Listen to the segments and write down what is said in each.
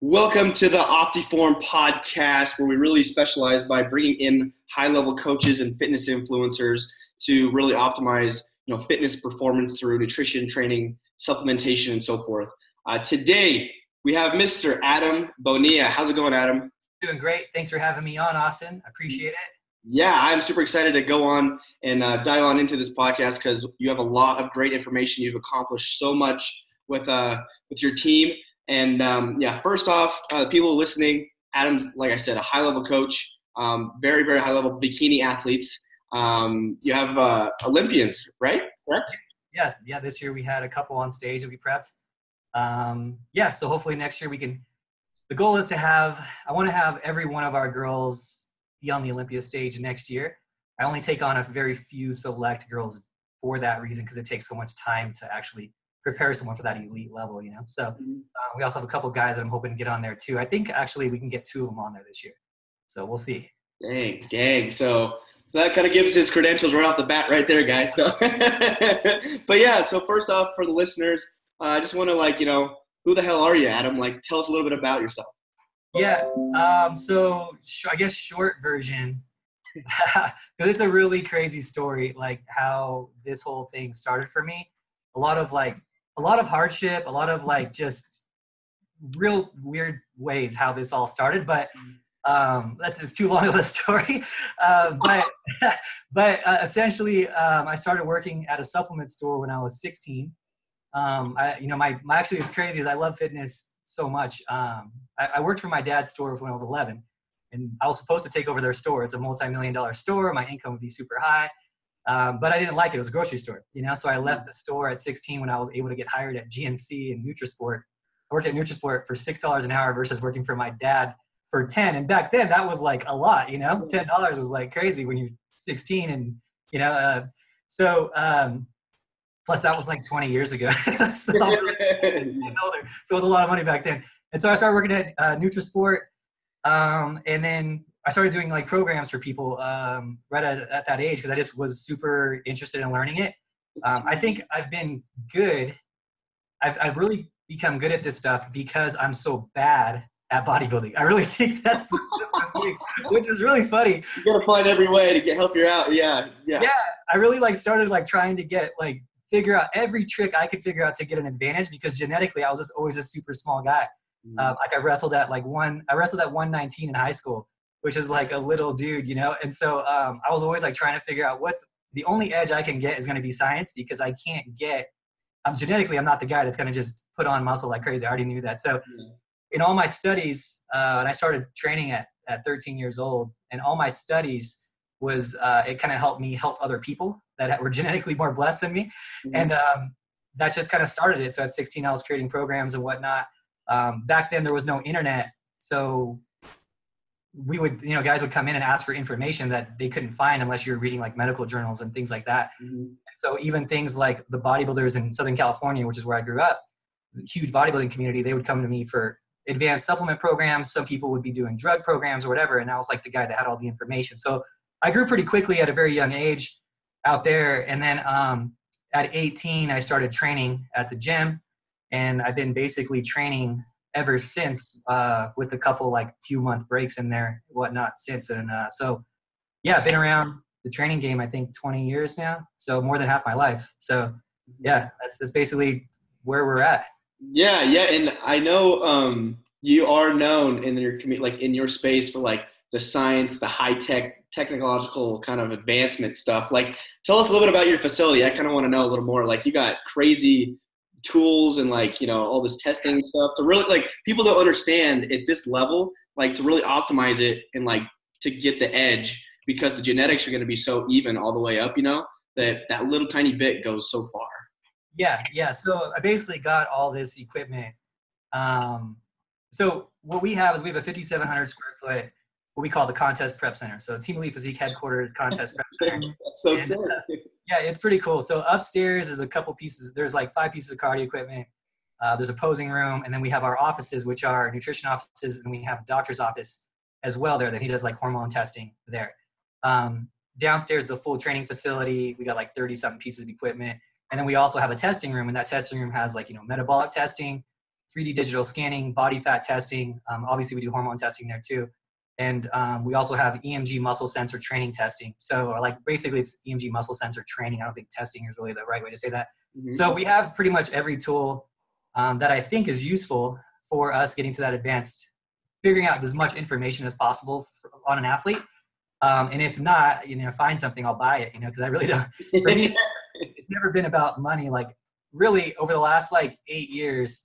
Welcome to the Opti-Form Podcast, where we really specialize by bringing in high-level coaches and fitness influencers to really optimize, fitness performance through nutrition, training, supplementation, and so forth. Today, we have Mr. Adam Bonilla. How's it going, Adam? Doing great. Thanks for having me on, Austin. I appreciate it. Yeah, I'm super excited to go on and dive on into this podcast because you have a lot of great information. You've accomplished so much with your team. And first off, people listening, Adam's, like I said, a high-level coach, very, very high-level bikini athletes. You have Olympians, right? Correct? Yeah. This year we had a couple on stage that we prepped. So hopefully next year the goal is I want to have every one of our girls be on the Olympia stage next year. I only take on a very few select girls for that reason because it takes so much time to actually prepare someone for that elite level, So we also have a couple guys that I'm hoping to get on there too. I think actually we can get two of them on there this year. So we'll see. Dang. So that kind of gives his credentials right off the bat right there, guys. So, but yeah, so first off for the listeners, I just want to who the hell are you, Adam? Tell us a little bit about yourself. Yeah. So I guess short version, because it's a really crazy story, how this whole thing started for me. A lot of hardship, a lot of just real weird ways how this all started, but that's too long of a story. But essentially, I started working at a supplement store when I was 16. Actually, it's crazy is I love fitness so much. I worked for my dad's store when I was 11, and I was supposed to take over their store. It's a multi-million-dollar store. My income would be super high. But I didn't like it. It was a grocery store, so I left the store at 16 when I was able to get hired at GNC and Nutrisport. I worked at Nutrisport for $6 an hour versus working for my dad for 10. And back then that was a lot, $10 was crazy when you're 16 and, plus that was 20 years ago. So it was a lot of money back then. And so I started working at Nutrisport. And then I started doing programs for people right at that age because I just was super interested in learning it. I think I've been good. I've really become good at this stuff because I'm so bad at bodybuilding. I really think that's the thing, which is really funny. You gotta find every way to help you out. Yeah. I really started trying to figure out every trick I could figure out to get an advantage because genetically I was just always a super small guy. I wrestled at 119 in high school, which is a little dude, And so I was always trying to figure out what's the only edge I can get is going to be science because I can't genetically, I'm not the guy that's going to just put on muscle like crazy. I already knew that. So in all my studies, and I started training at 13 years old, and all my studies was, it kind of helped me help other people that were genetically more blessed than me. And that just kind of started it. So at 16, I was creating programs and whatnot. Back then there was no internet. So we would, guys would come in and ask for information that they couldn't find unless you were reading medical journals and things like that. And so even things like the bodybuilders in Southern California, which is where I grew up, a huge bodybuilding community, they would come to me for advanced supplement programs. Some people would be doing drug programs or whatever. And I was the guy that had all the information. So I grew pretty quickly at a very young age out there. And then at 18, I started training at the gym, and I've been basically training ever since, with a couple few month breaks in there, whatnot since. And I've been around the training game, I think 20 years now. So more than half my life. So that's basically where we're at. Yeah. And I know you are known in your community, in your space for the science, the high tech, technological kind of advancement stuff. Tell us a little bit about your facility. I kind of want to know a little more. You got crazy tools and all this testing stuff to really people don't understand at this level, to really optimize it and to get the edge because the genetics are going to be so even all the way up, that little tiny bit goes so far. Yeah. So I basically got all this equipment. So what we have is we have a 5,700 square foot, what we call the Contest Prep Center. So Team Elite Physique Headquarters, Contest Prep Center. That's so sick. Yeah, it's pretty cool. So upstairs is a couple pieces. There's 5 pieces of cardio equipment. There's a posing room, and then we have our offices, which are nutrition offices, and we have a doctor's office as well there that he does hormone testing there. Downstairs is a full training facility. We got 30-something pieces of equipment. And then we also have a testing room, and that testing room has metabolic testing, 3D digital scanning, body fat testing. Obviously, we do hormone testing there too. And we also have EMG muscle sensor training testing. So like basically it's EMG muscle sensor training. I don't think testing is really the right way to say that. Mm-hmm. So we have pretty much every tool that I think is useful for us getting to that advanced, figuring out as much information as possible on an athlete. And if not, find something, I'll buy it, because I really don't, for me, it's never been about money. Like really over the last like 8 years,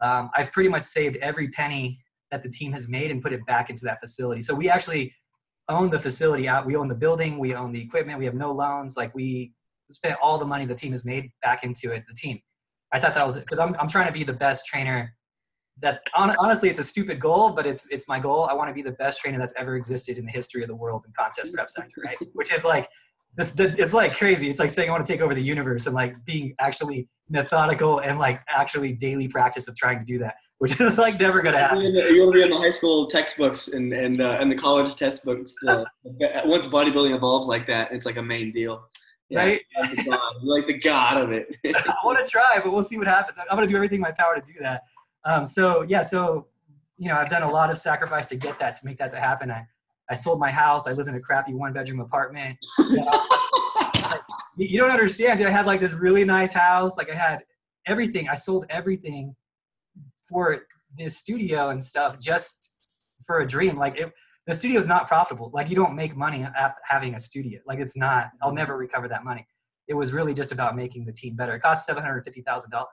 I've pretty much saved every penny that the team has made and put it back into that facility. So we actually own the facility out. We own the building. We own the equipment. We have no loans. Like we spent all the money the team has made back into it, the team. I thought that was, because I'm trying to be the best trainer that honestly, it's a stupid goal, but it's my goal. I want to be the best trainer that's ever existed in the history of the world in contest prep sector, right? Which is like, it's like crazy. It's like saying I want to take over the universe and like being actually methodical and like actually daily practice of trying to do that, which is like never going to happen. You want to be in the high school textbooks and the college textbooks. Once bodybuilding evolves like that, it's like a main deal. Yeah, right? You're like the god of it. I want to try, but we'll see what happens. I'm going to do everything in my power to do that. So I've done a lot of sacrifice to get that, to make that to happen. I sold my house. I lived in a crappy 1-bedroom apartment. You don't understand, dude. I had like this really nice house. Like I had everything. I sold everything for this studio and stuff just for a dream. Like the studio is not profitable. Like you don't make money having a studio. Like it's not, I'll never recover that money. It was really just about making the team better. It cost $750,000.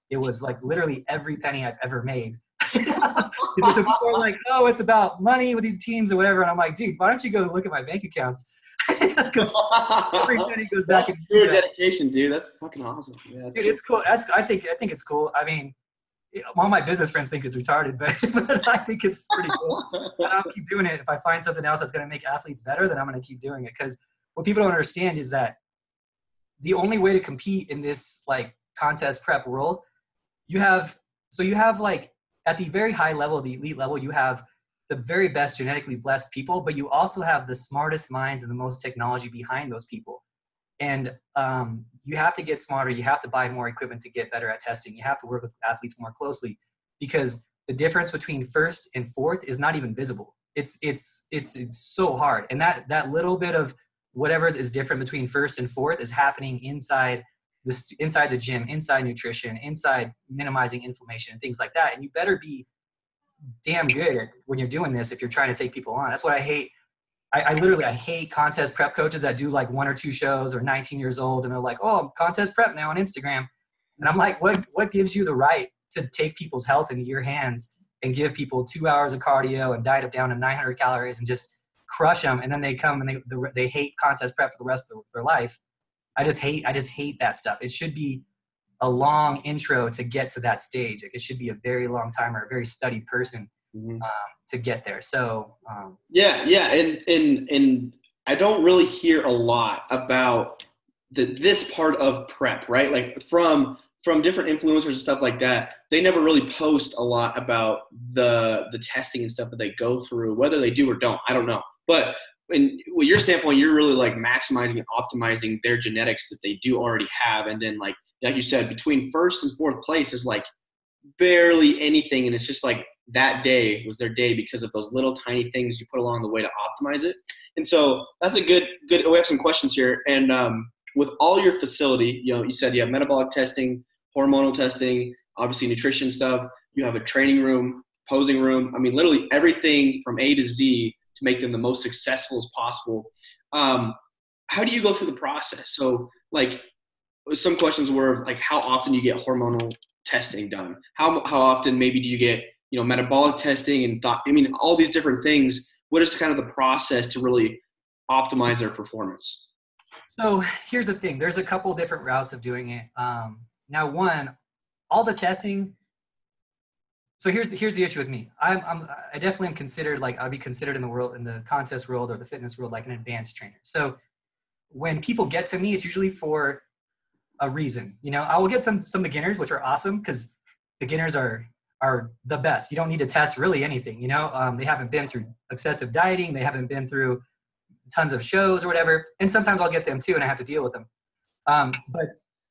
It was like literally every penny I've ever made. People are like, oh, it's about money with these teams or whatever. And I'm like, dude, why don't you go look at my bank accounts? Because every penny goes back. That's pure dedication, dude. That's fucking awesome. Yeah, dude, it's cool. I think it's cool. I mean, all my business friends think it's retarded, but I think it's pretty cool. And I'll keep doing it. If I find something else that's going to make athletes better, then I'm going to keep doing it. Because what people don't understand is that the only way to compete in this like contest prep world, you have like at the very high level, the elite level, you have the very best genetically blessed people, but you also have the smartest minds and the most technology behind those people. And you have to get smarter. You have to buy more equipment to get better at testing. You have to work with athletes more closely because the difference between first and fourth is not even visible. It's so hard. And that little bit of whatever is different between first and fourth is happening inside the gym, inside nutrition, inside minimizing inflammation and things like that. And you better be damn good at when you're doing this if you're trying to take people on. That's what I hate. I hate contest prep coaches that do like 1 or 2 shows or 19 years old and they're like, oh, I'm contest prep now on Instagram. And I'm like, what gives you the right to take people's health into your hands and give people 2 hours of cardio and diet them down to 900 calories and just crush them? And then they come and they hate contest prep for the rest of their life. I just hate that stuff. It should be a long intro to get to that stage. Like it should be a very long timer, a very studied person to get there. So yeah. And I don't really hear a lot about this part of prep, right? Like from different influencers and stuff like that, they never really post a lot about the testing and stuff that they go through, whether they do or don't, I don't know. But with your standpoint, you're really like maximizing and optimizing their genetics that they do already have. And then like you said, between first and fourth place is like barely anything. And it's just like that day was their day because of those little tiny things you put along the way to optimize it. And so that's a good, we have some questions here. And with all your facility, you said you have metabolic testing, hormonal testing, obviously nutrition stuff. You have a training room, posing room. I mean, literally everything from A to Z to make them the most successful as possible. How do you go through the process? So like some questions were like, how often do you get hormonal testing done? How often maybe do you get, metabolic testing and all these different things? What is kind of the process to really optimize their performance? So here's the thing. There's a couple different routes of doing it. Now, one, all the testing. So here's the issue with me. I definitely am considered I'll be considered in the contest world or the fitness world like an advanced trainer. So when people get to me, it's usually for a reason. I will get some beginners, which are awesome because beginners are the best. You don't need to test really anything. They haven't been through excessive dieting. They haven't been through tons of shows or whatever. And sometimes I'll get them too, and I have to deal with them. But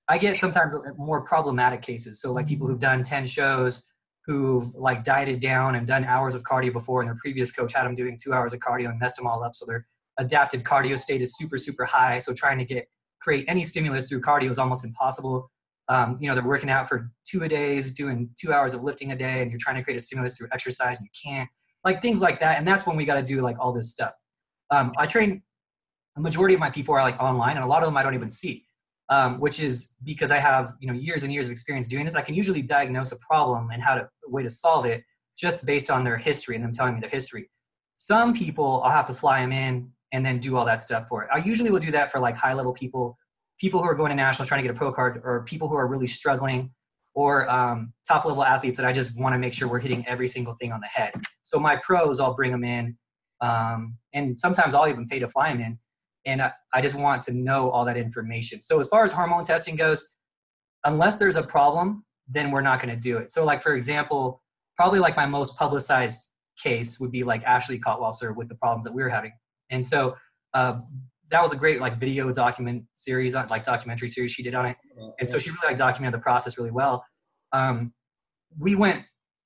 I get sometimes more problematic cases. So like people who've done 10 shows, who've like dieted down and done hours of cardio before, and their previous coach had them doing 2 hours of cardio and messed them all up. So their adapted cardio state is super, super high. So trying to create any stimulus through cardio is almost impossible. They're working out for 2 a days, doing 2 hours of lifting a day, and you're trying to create a stimulus through exercise and you can't, like things like that. And that's when we got to do like all this stuff. I train, the majority of my people are like online, and a lot of them I don't even see. Which is because I have, years and years of experience doing this. I can usually diagnose a problem and a way to solve it just based on their history and them telling me their history. Some people, I'll have to fly them in and then do all that stuff for it. I usually will do that for like high level people who are going to nationals trying to get a pro card, or people who are really struggling, or top level athletes that I just want to make sure we're hitting every single thing on the head. So my pros, I'll bring them in, and sometimes I'll even pay to fly them in. And I just want to know all that information. So as far as hormone testing goes, unless there's a problem, then we're not going to do it. So like, for example, probably like my most publicized case would be like Ashley Cotwalser with the problems that we were having. And so that was a great like video documentary series she did on it. And so she really like documented the process really well. We went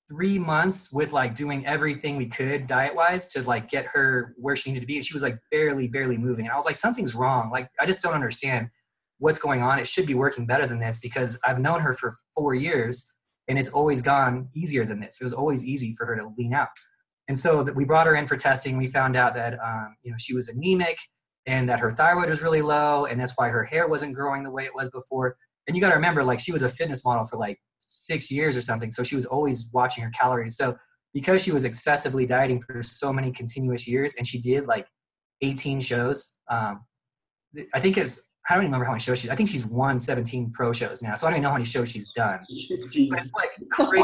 3 months with like doing everything we could diet wise to like get her where she needed to be. And she was like barely moving. And I was like, something's wrong. Like, I just don't understand what's going on. It should be working better than this, because I've known her for 4 years and it's always gone easier than this. It was always easy for her to lean out. And so we brought her in for testing. We found out that, she was anemic and that her thyroid was really low. And that's why her hair wasn't growing the way it was before. And you got to remember, like, she was a fitness model for like 6 years or something. So she was always watching her calories. So because she was excessively dieting for so many continuous years, and she did like 18 shows, I think I don't even remember how many shows I think she's won 17 pro shows now. So I don't even know how many shows she's done. But it's like crazy.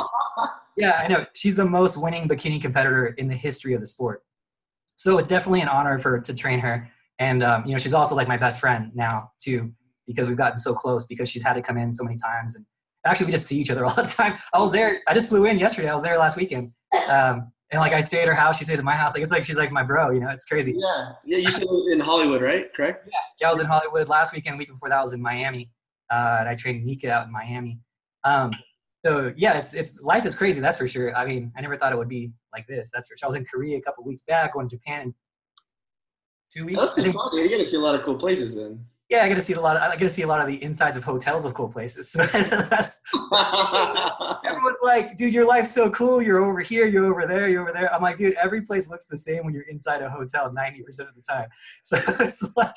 Yeah, I know. She's the most winning bikini competitor in the history of the sport. So it's definitely an honor to train her. And, she's also like my best friend now too, because we've gotten so close, because she's had to come in so many times. And actually we just see each other all the time. I just flew in yesterday. I was there last weekend. And like I stay at her house, she stays at my house. Like, it's like, she's like my bro, it's crazy. Yeah. Yeah. You said in Hollywood, right? Correct? Yeah. I was in Hollywood last weekend. Week before that I was in Miami. And I trained Nika out in Miami. So yeah, it's life is crazy. That's for sure. I mean, I never thought it would be like this. That's for sure. I was in Korea a couple of weeks back, going to Japan in 2 weeks. That's fun, dude. You get to see a lot of cool places then. Yeah, I get to see a lot of the insides of hotels of cool places. So everyone's like, dude, your life's so cool. You're over here, you're over there, you're over there. I'm like, dude, every place looks the same when you're inside a hotel 90% of the time. So it's like,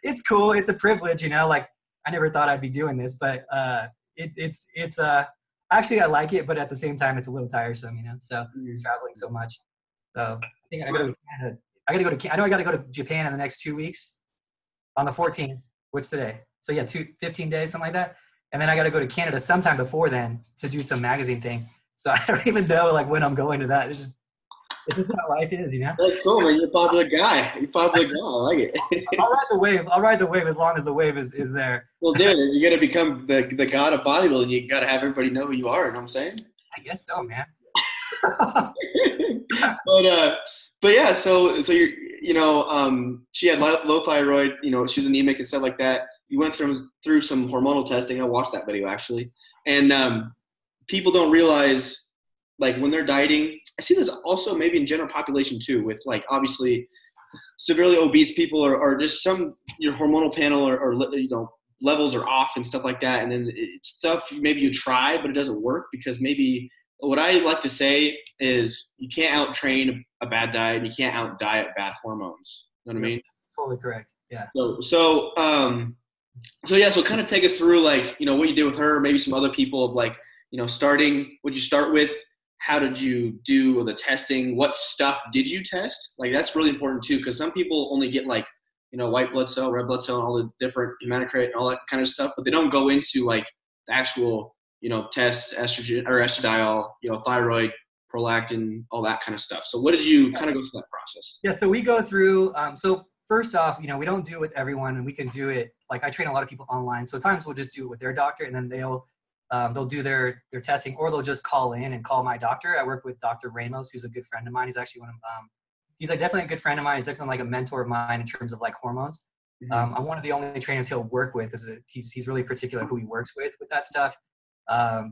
it's cool. It's a privilege, like, I never thought I'd be doing this, but it's actually I like it, but at the same time it's a little tiresome, so traveling so much. So I think I gotta go to Japan in the next 2 weeks on the 14th, which today. So yeah, 15 days, something like that. And then I got to go to Canada sometime before then to do some magazine thing. So I don't even know like when I'm going to that. It's just how life is, That's cool, man. You're a popular guy. I like it. I'll ride the wave as long as the wave is there. Well, dude, you got to become the god of bodybuilding. You got to have everybody know who you are. You know what I'm saying? I guess so, man. But yeah, so you're, she had low thyroid, she was anemic and stuff like that. You went through some hormonal testing. I watched that video actually. And people don't realize, like, when they're dieting, I see this also maybe in general population too, with like obviously severely obese people or just your hormonal panel or levels are off and stuff like that. And then it's stuff maybe you try, but it doesn't work because maybe what I like to say is you can't out-train a bad diet. You can't out-diet bad hormones. You know what I mean? Totally correct. Yeah. So kind of take us through like, what you did with her, maybe some other people of like, starting, what'd you start with? How did you do the testing? What stuff did you test? Like, that's really important too, because some people only get like, white blood cell, red blood cell, and all the different hematocrit and all that kind of stuff, but they don't go into like the actual tests, estrogen or estradiol, thyroid, prolactin, all that kind of stuff. So what did you kind of go through that process? Yeah, so we go through, so first off, we don't do it with everyone, and we can do it, like I train a lot of people online. So at times we'll just do it with their doctor, and then they'll do their testing, or they'll just call in and call my doctor. I work with Dr. Ramos, who's a good friend of mine. He's actually he's like definitely a good friend of mine. He's definitely like a mentor of mine in terms of like hormones. Mm-hmm. I'm one of the only trainers he'll work with. He's really particular who he works with that stuff.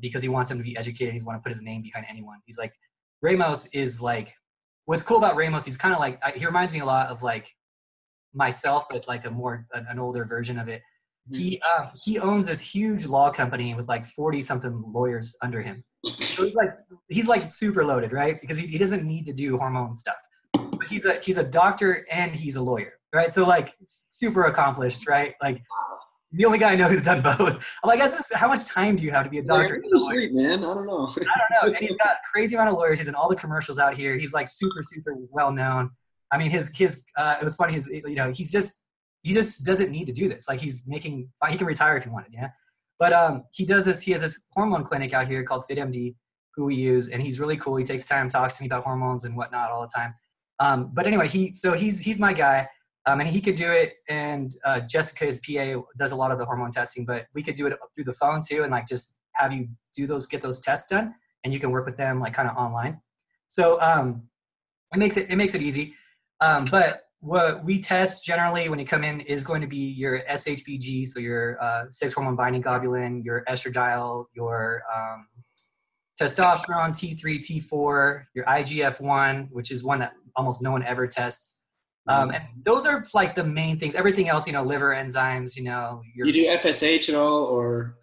because he wants him to be educated. He wants to put his name behind anyone. He's like, Ramos is like, what's cool about Ramos, he's kind of like, he reminds me a lot of like myself, but like an older version of it. He owns this huge law company with like 40 something lawyers under him. So he's like super loaded, right? Because he doesn't need to do hormone stuff. But he's a doctor and he's a lawyer, right? So like super accomplished, right? Like the only guy I know who's done both. I'm like, how much time do you have to be a doctor? Like, sleep, man. I don't know. And he's got a crazy amount of lawyers. He's in all the commercials out here. He's like super, super well known. I mean, it was funny. He just doesn't need to do this. Like he can retire if he wanted, yeah. But he does this. He has this hormone clinic out here called FitMD, who we use, and he's really cool. He takes time, talks to me about hormones and whatnot all the time. But anyway, he's my guy, and he could do it. And Jessica, his PA, does a lot of the hormone testing, but we could do it through the phone too, and like just have you get those tests done, and you can work with them like kind of online. So it makes it easy. But what we test generally when you come in is going to be your SHBG, so your sex hormone binding globulin, your estradiol, your testosterone, T3, T4, your IGF-1, which is one that almost no one ever tests. And those are like the main things. Everything else, liver enzymes, you do FSH at all, or?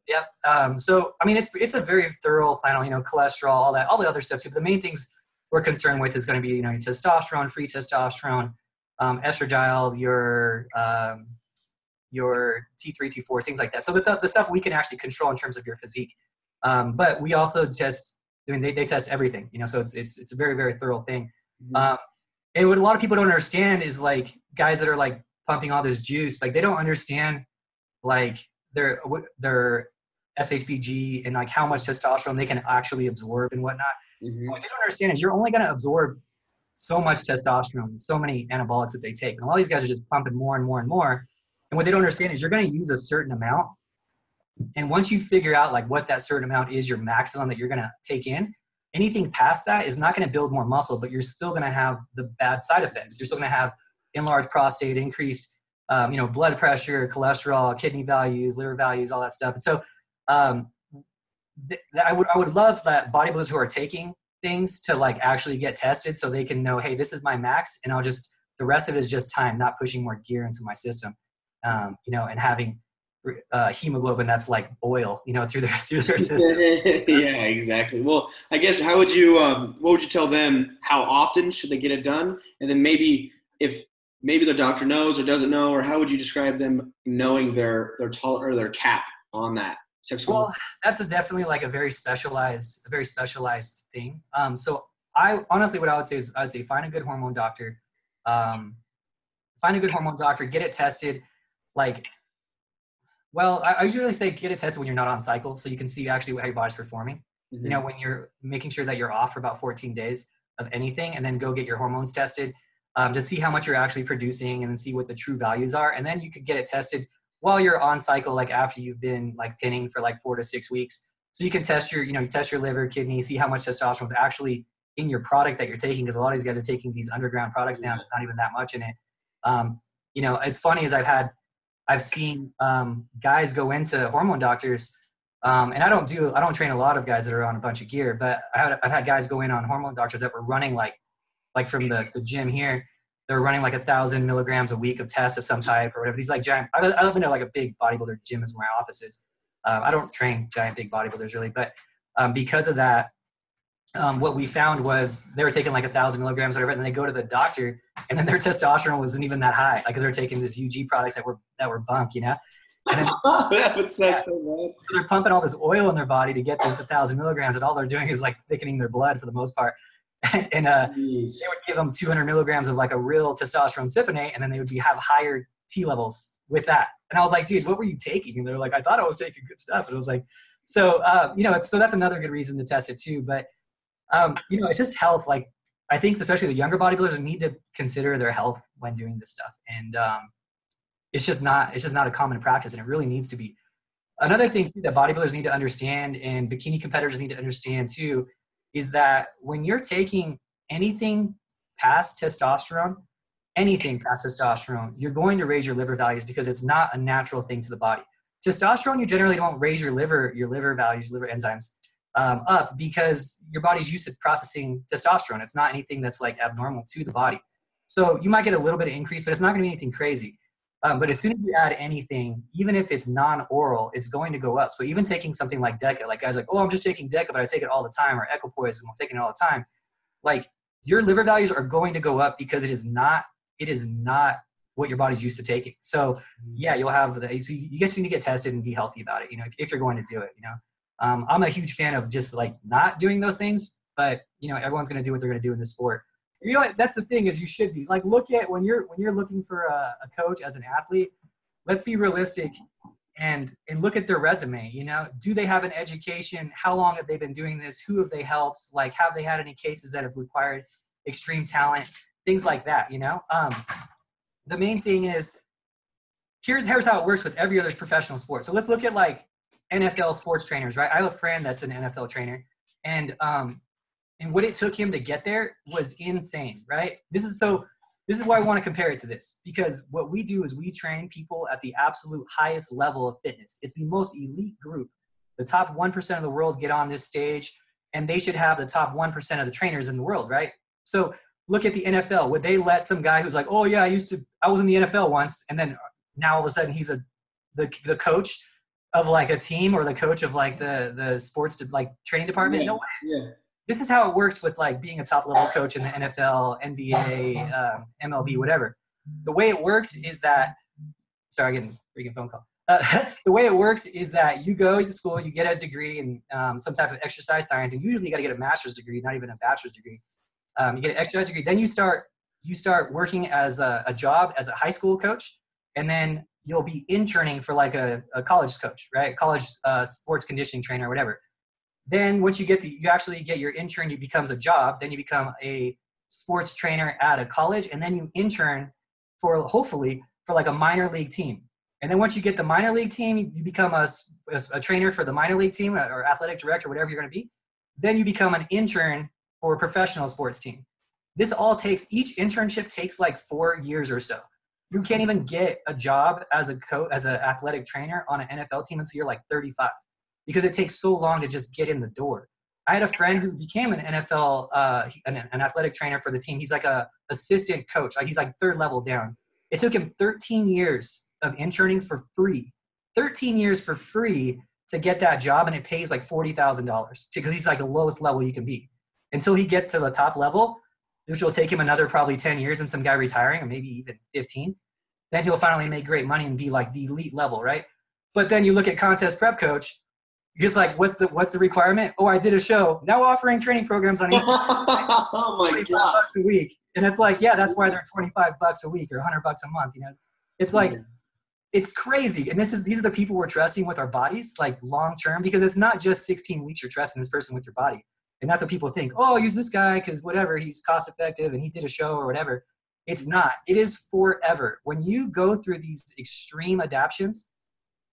Yep. So, I mean, it's a very thorough panel, cholesterol, all the other stuff too. But the main things we're concerned with is going to be, your testosterone, free testosterone, estradiol, your T3, T4, things like that. So the stuff we can actually control in terms of your physique. But we also test, they test everything, so it's a very, very thorough thing. And what a lot of people don't understand is like guys that are like pumping all this juice, like they don't understand like their SHBG and like how much testosterone they can actually absorb and whatnot. What they don't understand is you're only going to absorb so much testosterone, so many anabolics that they take. And all these guys are just pumping more and more and more. And what they don't understand is you're going to use a certain amount. And once you figure out like what that certain amount is, your maximum that you're going to take in, anything past that is not going to build more muscle, but you're still going to have the bad side effects. You're still going to have enlarged prostate, increased, blood pressure, cholesterol, kidney values, liver values, all that stuff. And so, I would love that bodybuilders who are taking things to like actually get tested so they can know, hey, this is my max, and the rest of it is just time, not pushing more gear into my system, and having hemoglobin that's like oil, through their system. Yeah, exactly. Well, I guess what would you tell them? How often should they get it done? And then maybe if their doctor knows or doesn't know, or how would you describe them knowing their cap on that? Well, that's definitely like a very specialized thing. So I honestly, what I would say is find a good hormone doctor, get it tested. Like, well, I usually say get it tested when you're not on cycle, so you can see actually how your body's performing. When you're making sure that you're off for about 14 days of anything, and then go get your hormones tested to see how much you're actually producing, and then see what the true values are. And then you could get it tested while you're on cycle, like after you've been like pinning for like 4 to 6 weeks. So you can test your liver, kidney, see how much testosterone is actually in your product that you're taking. Because a lot of these guys are taking these underground products now. There's not even that much in it. It's funny as I've seen guys go into hormone doctors, and I don't train a lot of guys that are on a bunch of gear, but I've had guys go in on hormone doctors that were running like from the gym here. They were running like 1,000 milligrams a week of tests of some type or whatever. These like giant, I live in like a big bodybuilder gym is where my office is. I don't train giant big bodybuilders really, but because of that, what we found was they were taking like 1,000 milligrams or whatever, and then they go to the doctor, and then their testosterone wasn't even that high, like because they're taking this UG products that were bunk, And then, that would suck so bad. They're pumping all this oil in their body to get this 1,000 milligrams, and all they're doing is like thickening their blood for the most part. And they would give them 200 milligrams of like a real testosterone cypionate, and then they would have higher T levels with that. And I was like, dude, what were you taking? And they're like, I thought I was taking good stuff. And I was like, so that's another good reason to test it too. But it's just health. Like I think especially the younger bodybuilders need to consider their health when doing this stuff. And it's just not a common practice, and it really needs to be. Another thing too that bodybuilders need to understand, and bikini competitors need to understand too, is that when you're taking anything past testosterone, you're going to raise your liver values because it's not a natural thing to the body. testosterone, you generally don't raise your liver values, liver enzymes up because your body's used to processing testosterone. It's not anything that's like abnormal to the body. So you might get a little bit of increase, but it's not going to be anything crazy. But as soon as you add anything, even if it's non-oral, it's going to go up. So even taking something like DECA, like guys like, oh, I'm just taking DECA, but I take it all the time, or equipoise, I'm taking it all the time. Like your liver values are going to go up because it is not what your body's used to taking. So yeah, you'll have so you just need to get tested and be healthy about it, if you're going to do it, I'm a huge fan of just like not doing those things, but everyone's going to do what they're going to do in this sport. That's the thing is you should be like, look at when you're looking for a coach as an athlete, let's be realistic and look at their resume. Do they have an education? How long have they been doing this? Who have they helped? Like, have they had any cases that have required extreme talent? Things like that, The main thing is, here's how it works with every other professional sport. So let's look at like NFL sports trainers, right? I have a friend that's an NFL trainer, and what it took him to get there was insane, right? This is why I want to compare it to this, because what we do is we train people at the absolute highest level of fitness. It's the most elite group. The top 1% of the world get on this stage, and they should have the top 1% of the trainers in the world, right? So look at the NFL. Would they let some guy who's like, oh yeah, I was in the NFL once, and then now all of a sudden he's the coach of like a team, or the coach of like the sports like training department? Yeah. No way. Yeah. This is how it works with like being a top level coach in the NFL, NBA, MLB, whatever. The way it works is that, sorry, I'm getting a freaking phone call. The way it works is that you go to school, you get a degree in some type of exercise science, and usually you got to get a master's degree, not even a bachelor's degree. You get an exercise degree, then you start working as a job as a high school coach, and then you'll be interning for like a college coach, right? College sports conditioning trainer or whatever. Then once you actually get your intern, it becomes a job. Then you become a sports trainer at a college, and then you intern hopefully for like a minor league team. And then once you get the minor league team, you become a trainer for the minor league team, or athletic director, whatever you're going to be. Then you become an intern for a professional sports team. Each internship takes like 4 years or so. You can't even get a job as an athletic trainer on an NFL team until you're like 35. Because it takes so long to just get in the door. I had a friend who became an NFL, an athletic trainer for the team. He's like a assistant coach. Like he's like third level down. It took him 13 years of interning for free. 13 years for free to get that job, and it pays like $40,000 because he's like the lowest level you can be. Until he gets to the top level, which will take him another probably 10 years and some guy retiring, or maybe even 15. Then he'll finally make great money and be like the elite level, right? But then you look at contest prep coach, just like, what's the requirement? Oh, I did a show. Now offering training programs on Instagram. Oh my God. $25 a week. And it's like, yeah, that's why they're $25 a week or $100 a month. It's like, it's crazy. And these are the people we're trusting with our bodies, like long-term, because it's not just 16 weeks you're trusting this person with your body. And that's what people think. Oh, use this guy because whatever, he's cost effective and he did a show or whatever. It's not. It is forever. When you go through these extreme adaptions,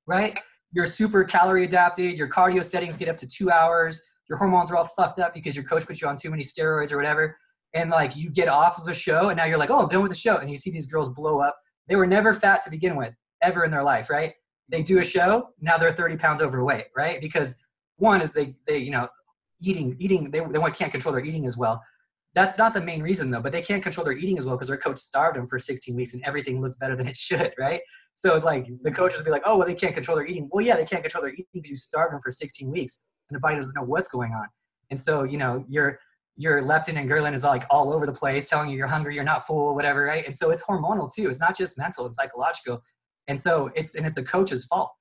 right? You're super calorie adapted, your cardio settings get up to 2 hours, your hormones are all fucked up because your coach put you on too many steroids or whatever, and like you get off of a show and now you're like, oh, I'm done with the show, and you see these girls blow up. They were never fat to begin with, ever in their life, right? They do a show, now they're 30 pounds overweight, right? Because one is they eating, they can't control their eating as well. That's not the main reason though, but they can't control their eating as well because their coach starved them for 16 weeks and everything looks better than it should, right? So it's like the coaches will be like, oh, well, they can't control their eating. Well, yeah, they can't control their eating because you starved them for 16 weeks and the body doesn't know what's going on. And so, your leptin and ghrelin is like all over the place telling you you're hungry, you're not full, whatever, right? And so it's hormonal too. It's not just mental, it's psychological. And so it's the coach's fault,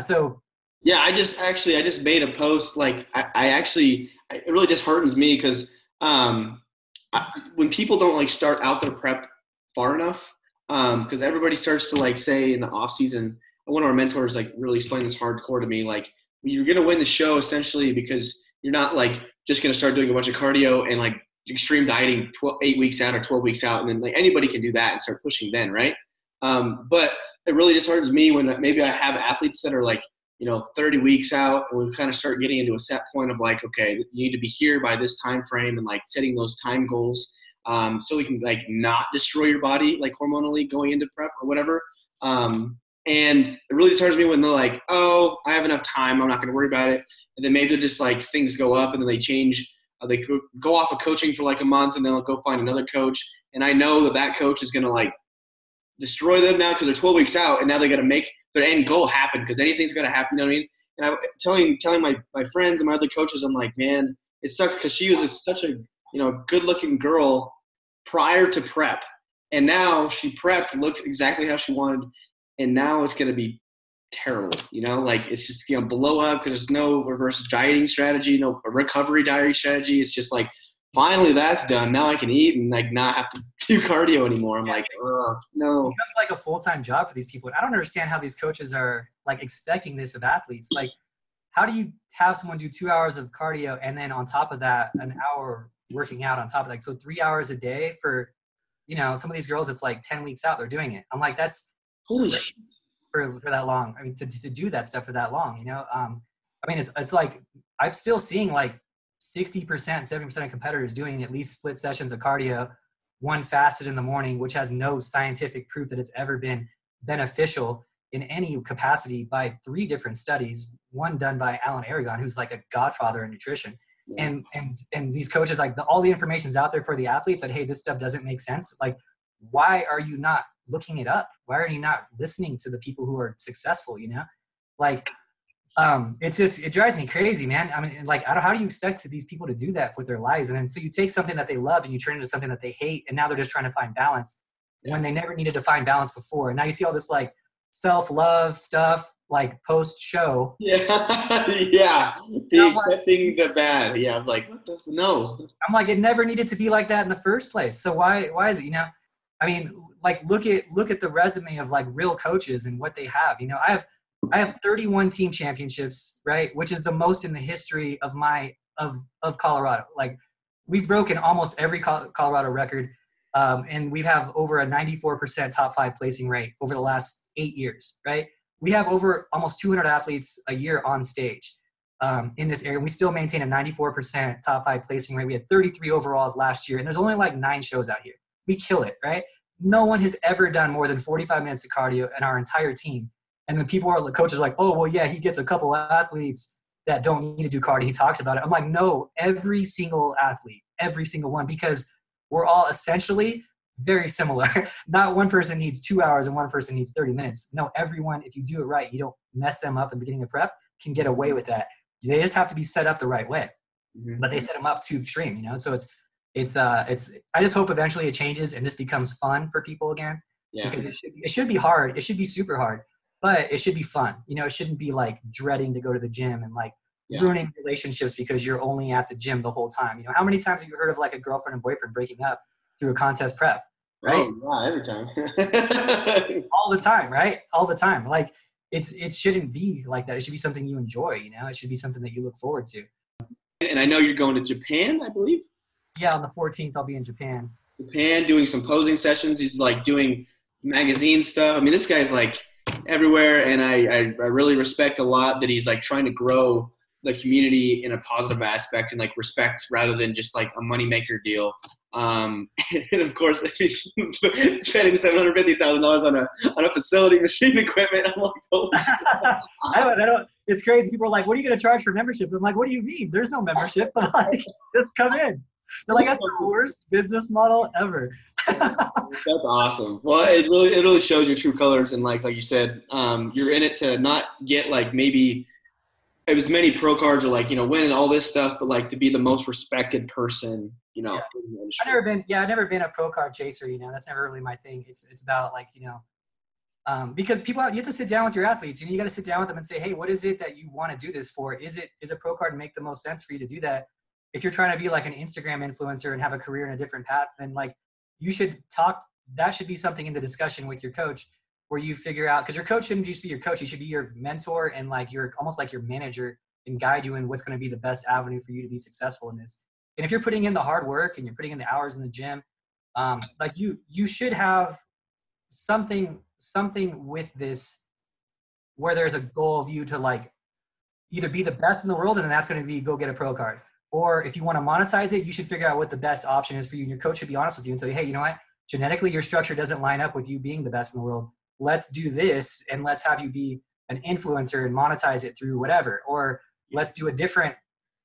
so. Yeah, I just made a post. Like it really disheartens me because when people don't like start out their prep far enough, because everybody starts to like say in the off season, one of our mentors like really explained this hardcore to me, like you're going to win the show essentially because you're not like just going to start doing a bunch of cardio and like extreme dieting 8 weeks out or 12 weeks out. And then like anybody can do that and start pushing then. Right. But it really disheartens me when maybe I have athletes that are like, 30 weeks out, and we kind of start getting into a set point of like, okay, you need to be here by this time frame and like setting those time goals so we can like not destroy your body like hormonally going into prep or whatever. And it really disheartens me when they're like, oh, I have enough time, I'm not going to worry about it. And then maybe they're just like things go up and then they change. They go off of coaching for like a month and then they'll go find another coach. And I know that coach is going to like destroy them now because they're 12 weeks out and now they got to make their end goal happen because anything's going to happen. You know what I mean? And I'm telling my friends and my other coaches, I'm like, man, it sucks because she was such a good looking girl prior to prep. And now she prepped, looked exactly how she wanted. And now it's going to be terrible, like it's just going to blow up because there's no reverse dieting strategy, no recovery dieting strategy. It's just like, finally that's done. Now I can eat and like not have to do cardio anymore. I'm like, oh, no. It becomes like a full-time job for these people. I don't understand how these coaches are like expecting this of athletes. Like, how do you have someone do 2 hours of cardio and then on top of that, an hour working out on top of that? So 3 hours a day for, some of these girls, it's like 10 weeks out, they're doing it. I'm like, that's holy shit. For that long. I mean, to do that stuff for that long, I mean, it's like, I'm still seeing like 60%, 70% of competitors doing at least split sessions of cardio, one fasted in the morning, which has no scientific proof that it's ever been beneficial in any capacity by 3 different studies, one done by Alan Aragon, who's like a godfather in nutrition. Yeah. And these coaches, like all the information's out there for the athletes that, hey, this stuff doesn't make sense. Like, why are you not looking it up? Why are you not listening to the people who are successful? Like, it drives me crazy, man. I mean, like, how do you expect these people to do that with their lives? And then so you take something that they love and you turn it into something that they hate, and now they're just trying to find balance when they never needed to find balance before. And now you see all this like self-love stuff, like post-show. Yeah, yeah. Accepting the bad. Yeah, I'm like, what the no. I'm like, it never needed to be like that in the first place. So why is it? I mean, like, look at the resume of like real coaches and what they have. I have 31 team championships, right? Which is the most in the history of of Colorado. Like, we've broken almost every Colorado record. And we have over a 94% top 5 placing rate over the last 8 years, right? We have over almost 200 athletes a year on stage in this area. We still maintain a 94% top 5 placing rate. We had 33 overalls last year, and there's only like 9 shows out here. We kill it, right? No one has ever done more than 45 minutes of cardio in our entire team. And then the coaches are like, oh, well, yeah, he gets a couple athletes that don't need to do cardio. He talks about it. I'm like, no, every single athlete, every single one, because we're all essentially very similar. Not one person needs 2 hours and one person needs 30 minutes. No, everyone, if you do it right, you don't mess them up in the beginning of prep, can get away with that. They just have to be set up the right way. Mm-hmm. But they set them up too extreme, So I just hope eventually it changes and this becomes fun for people again. Yeah. Because it should be hard. It should be super hard, but it should be fun. It shouldn't be like dreading to go to the gym and like ruining relationships because you're only at the gym the whole time. How many times have you heard of like a girlfriend and boyfriend breaking up through a contest prep? Right? Oh, yeah, every time. All the time, right? All the time. Like, it shouldn't be like that. It should be something you enjoy, It should be something that you look forward to. And I know you're going to Japan, I believe. Yeah, on the 14th, I'll be in Japan. Japan, doing some posing sessions. He's like doing magazine stuff. I mean, this guy's like everywhere, and I really respect a lot that he's like trying to grow the community in a positive aspect and like respect rather than just like a moneymaker deal. And of course, if he's spending $750,000 on a facility, machine equipment, I'm like, oh. I don't. It's crazy. People are like, "What are you going to charge for memberships?" I'm like, "What do you mean? There's no memberships." I'm like, "Just come in." They're like, "That's the worst business model ever." That's awesome. Well, it really shows your true colors, and like you said, you're in it to not get like maybe as many pro cards or like winning all this stuff, but like to be the most respected person. Yeah. I've never been a pro card chaser. That's never really my thing. It's about like because people, you have to sit down with your athletes. You got to sit down with them and say, hey, what is it that you want to do this for? Is a pro card make the most sense for you to do that? If you're trying to be like an Instagram influencer and have a career in a different path, then like you should talk. That should be something in the discussion with your coach where you figure out, because your coach shouldn't just be your coach. He should be your mentor and like you're almost like your manager and guide you in what's going to be the best avenue for you to be successful in this. And if you're putting in the hard work and you're putting in the hours in the gym, like you should have something with this where there's a goal of you to like either be the best in the world and then that's going to be go get a pro card. Or if you want to monetize it, you should figure out what the best option is for you. And your coach should be honest with you and say, hey, you know what? Genetically, your structure doesn't line up with you being the best in the world. let's do this and let's have you be an influencer and monetize it through whatever, or let's do a different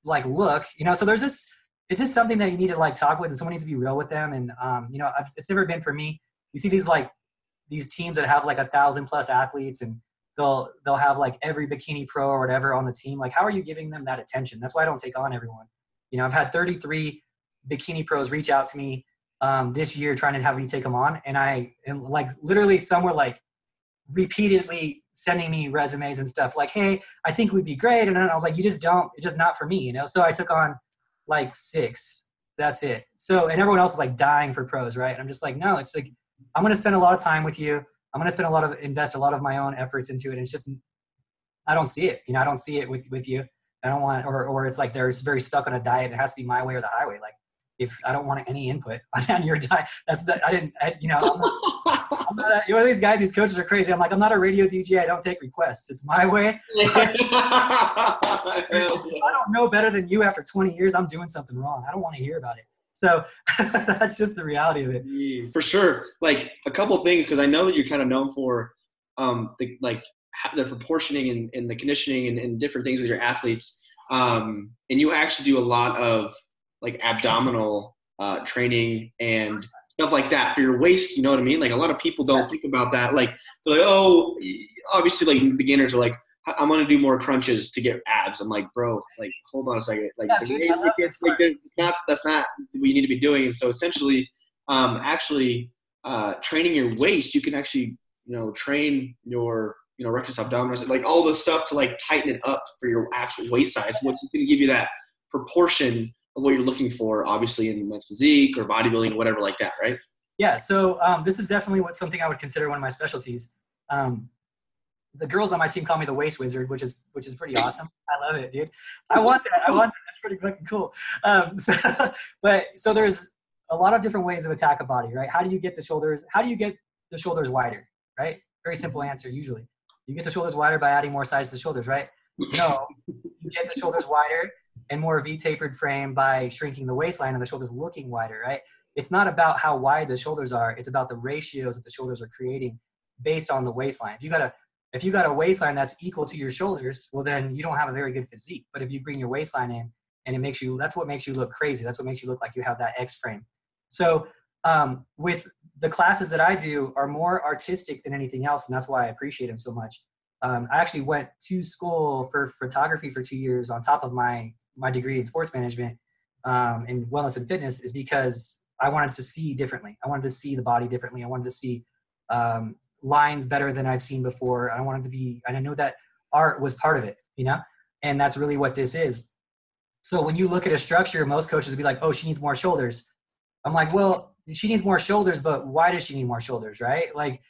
like look, you know? So there's this, it's just something that you need to like talk with, and someone needs to be real with them. And, you know, it's never been for me. You see these teams that have like 1,000+ athletes, and they'll have like every bikini pro or whatever on the team. Like, how are you giving them that attention? That's why I don't take on everyone. You know, I've had 33 bikini pros reach out to me this year trying to have me take them on. And like literally some were like repeatedly sending me resumes and stuff like, hey, I think we'd be great. And then I was like, you just don't, it's just not for me, you know? So I took on like 6, that's it. So, and everyone else is like dying for pros, right? And I'm just like, no, it's like, I'm going to spend a lot of time with you. I'm going to invest a lot of my own efforts into it. And it's just, I don't see it, you know, I don't see it with you. I don't want, or it's like they're very stuck on a diet. It has to be my way or the highway. Like, if I don't want any input on your diet, you know, I'm not you know, these guys, these coaches are crazy. I'm like, I'm not a radio DJ. I don't take requests. It's my way. I don't know better than you after 20 years. I'm doing something wrong. I don't want to hear about it. So that's just the reality of it. For sure. Like a couple of things, because I know that you're kind of known for the proportioning and the conditioning and different things with your athletes. And you actually do a lot of like abdominal training and stuff like that for your waist. You know what I mean? Like a lot of people don't think about that. Like they're like, oh, obviously like beginners are like, I'm going to do more crunches to get abs. I'm like, bro, like, hold on a second. Like, that's not what you need to be doing. And so essentially, training your waist, you can actually, you know, train your, you know, rectus abdominis, like all the stuff to like tighten it up for your actual waist size, which is going to give you that proportion of what you're looking for, obviously in men's physique or bodybuilding or whatever like that, right? Yeah. So this is definitely something I would consider one of my specialties. The girls on my team call me the waist wizard, which is pretty awesome. I love it, dude. I want that. That's pretty fucking cool. So there's a lot of different ways of attack a body, right? How do you get the shoulders wider, right? Very simple answer. Usually you get the shoulders wider by adding more size to the shoulders, right? No, you get the shoulders wider and more V-tapered frame by shrinking the waistline and the shoulders looking wider, right? It's not about how wide the shoulders are. It's about the ratios that the shoulders are creating based on the waistline. If you got a waistline that's equal to your shoulders, well, then you don't have a very good physique. But if you bring your waistline in and that's what makes you look crazy. That's what makes you look like you have that X frame. So with the classes that I do are more artistic than anything else. And that's why I appreciate them so much. I actually went to school for photography for 2 years on top of my degree in sports management and wellness and fitness, is because I wanted to see differently. I wanted to see the body differently. I wanted to see lines better than I've seen before. I know that art was part of it, you know, and that's really what this is. So when you look at a structure, most coaches would be like, oh, she needs more shoulders. I'm like, well, she needs more shoulders, but why does she need more shoulders, right? Like,